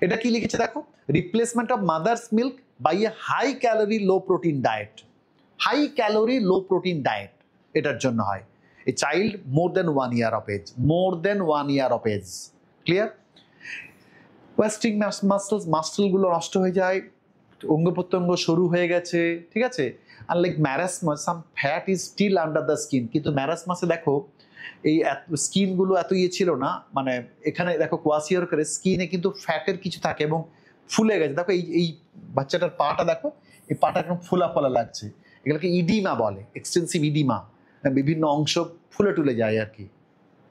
এটা কি লিখেছে দেখো, replacement of mother's milk by a high calorie low protein diet. High calorie low protein diet এটার জন্য হয়। A child more than 1 year of age, clear? Wasting মাসলগুলো নষ্ট হয়ে যায়, অঙ্গ প্রত্যঙ্গ সরু হয়ে গেছে। ঠিক আছে, unlike marasmus, some fat is still under the skin. কিন্তু ম্যারাসমাসে দেখো এই স্কিনগুলো এত ছিল না, মানে এখানে দেখো কোয়াসিওরকারে স্কিনে কিন্তু ফ্যাটের কিছু থাকে এবং ফুলে গেছে। দেখো এই বাচ্চাটার পাটা দেখো, এই পাটা একদম ফোলা ফোলা লাগছে, এগুলোকে ইডিমা বলে, এক্সটেন্সিভ ইডিমা, বিভিন্ন অংশ ফুলে টুলে যায় আর কি।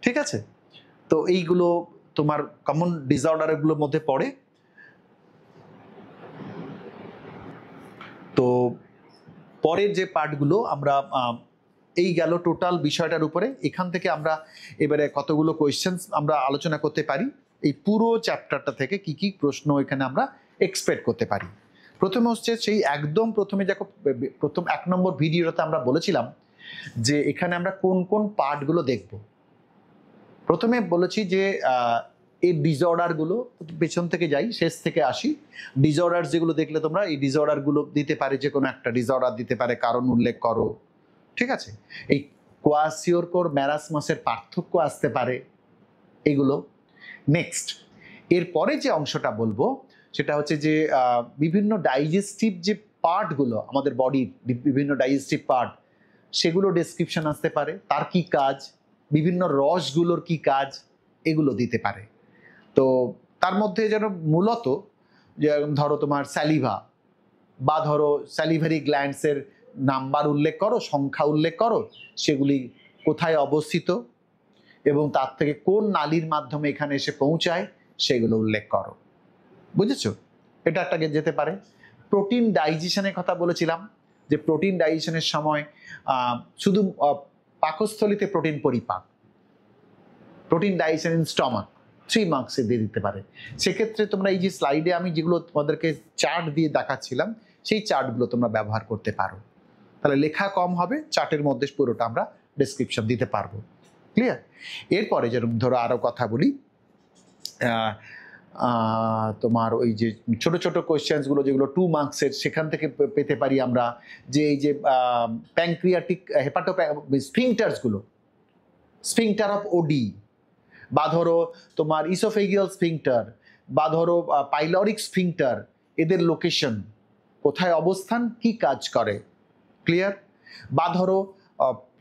ঠিক আছে, তো এইগুলো তোমার কমন ডিসঅর্ডারগুলোর মধ্যে পড়ে। তো পরের যে পার্টগুলো আমরা এই গেল টোটাল বিষয়টার উপরে। এখান থেকে আমরা এবারে কতগুলো কোয়েশ্চেন্স আমরা আলোচনা করতে পারি, এই পুরো চ্যাপ্টারটা থেকে কি কি প্রশ্ন এখানে আমরা এক্সপেক্ট করতে পারি। প্রথমে হচ্ছে সেই একদম প্রথমে দেখো, প্রথম 1 নম্বর ভিডিওতে আমরা বলেছিলাম যে এখানে আমরা কোন কোন পার্টগুলো দেখব। প্রথমে বলেছি যে এই ডিসঅর্ডারগুলো, পেছন থেকে যাই শেষ থেকে আসি। ডিসঅর্ডার যেগুলো দেখলে তোমরা, এই ডিসঅর্ডারগুলো দিতে পারে, যে কোনো একটা ডিসঅর্ডার দিতে পারে, কারণ উল্লেখ করো। ঠিক আছে, এই কোয়াসিওরকোর ম্যারাসমাসের পার্থক্য আসতে পারে, এগুলো। নেক্সট, এরপরে যে অংশটা বলবো সেটা হচ্ছে যে বিভিন্ন ডাইজেস্টিভ যে পার্টগুলো আমাদের বডির, বিভিন্ন ডাইজেস্টিভ পার্ট, সেগুলো ডেসক্রিপশন আসতে পারে, তার কি কাজ, বিভিন্ন রসগুলোর কি কাজ, এগুলো দিতে পারে। তো তার মধ্যে যেন মূলত ধরো তোমার স্যালিভা, বা ধরো স্যালিভারি গ্ল্যান্ডসের নাম্বার উল্লেখ করো, সংখ্যা উল্লেখ করো, সেগুলি কোথায় অবস্থিত এবং তার থেকে কোন নালীর মাধ্যমে এখানে এসে পৌঁছায় সেগুলো উল্লেখ করো। বুঝেছো? এটা একটা যেতে পারে। প্রোটিন ডাইজেশনের কথা বলেছিলাম, যে প্রোটিন ডাইজেশনের সময় শুধু পাকস্থলিতে প্রোটিন পরিপাক, প্রোটিন ডাইজেশন ইন স্টমাক, 3 মার্কসে দিয়ে দিতে পারে। সেক্ষেত্রে তোমরা এই যে স্লাইডে আমি যেগুলো তোমাদেরকে চার্ট দিয়ে দেখাচ্ছিলাম, সেই চার্টগুলো তোমরা ব্যবহার করতে পারো। তাহলে লেখা কম হবে, চার্টের মধ্যে পুরোটা আমরা ডেসক্রিপশন দিতে পারবো। ক্লিয়ার? এরপরে যেরকম ধরো আরও কথা বলি, তোমার ওই যে ছোট ছোট কোয়েশ্চেন্সগুলো যেগুলো 2 মার্কসের, সেখান থেকে পেতে পারি আমরা, যে এই যে প্যানক্রিয়াটিক স্ফিংটার্সগুলো, স্ফিংটার অফ ওডি, বা ধরো তোমার ইসোফেগিয়াল স্ফিংটার, বা ধরো পাইলরিক স্ফিংটার, এদের লোকেশন কোথায় অবস্থান, কি কাজ করে। ক্লিয়ার? বা ধরো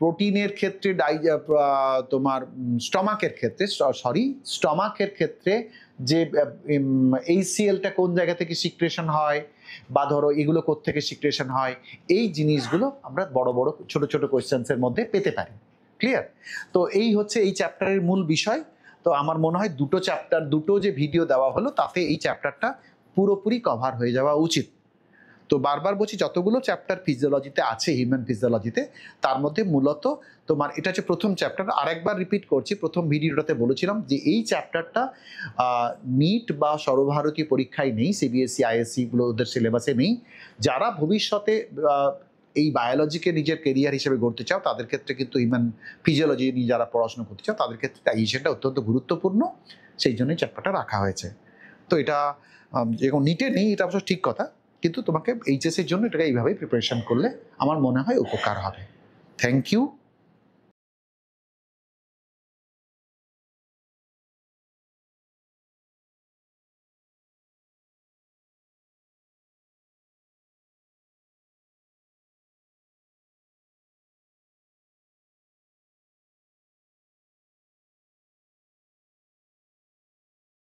প্রোটিনের ক্ষেত্রে তোমার স্টমাকের ক্ষেত্রে যে এইচসিএলটা কোন জায়গা থেকে সিক্রেশন হয়, বা ধরো এগুলো কোত্থেকে সিক্রেশন হয়, এই জিনিসগুলো আমরা বড় বড় ছোট ছোট কোয়েশ্চেন্সের মধ্যে পেতে পারি। ক্লিয়ার? তো এই হচ্ছে এই চ্যাপ্টারের মূল বিষয়। তো আমার মনে হয় দুটো যে ভিডিও দেওয়া হলো তাতে এই চ্যাপ্টারটা পুরোপুরি কভার হয়ে যাওয়া উচিত। তো বারবার বলছি, যতগুলো চ্যাপ্টার ফিজিওলজিতে আছে, হিউম্যান ফিজিওলজিতে, তার মধ্যে মূলত তোমার এটা হচ্ছে প্রথম চ্যাপ্টার। আরেকবার রিপিট করছি, প্রথম ভিডিওটাতে বলেছিলাম যে এই চ্যাপ্টারটা নিট বা সর্বভারতীয় পরীক্ষায় নেই, সিবিএসসি আইএসসি গুলো ওদের সিলেবাসে নেই। যারা ভবিষ্যতে এই বায়োলজিকে নিজের কেরিয়ার হিসেবে গড়তে চাও, তাদের ক্ষেত্রে কিন্তু হিউম্যান ফিজিওলজি নিয়ে যারা পড়াশোনা করতে চাও, তাদের ক্ষেত্রে ডাইজেশনটা অত্যন্ত গুরুত্বপূর্ণ, সেই জন্যই চ্যাপ্টারটা রাখা হয়েছে। তো এটা যেরকম নিটে নেই, এটা অবশ্য ঠিক কথা, কিন্তু তোমাকে এইচএসের জন্য এটাকে এইভাবেই প্রিপারেশন করলে আমার মনে হয় উপকার হবে। Thank you.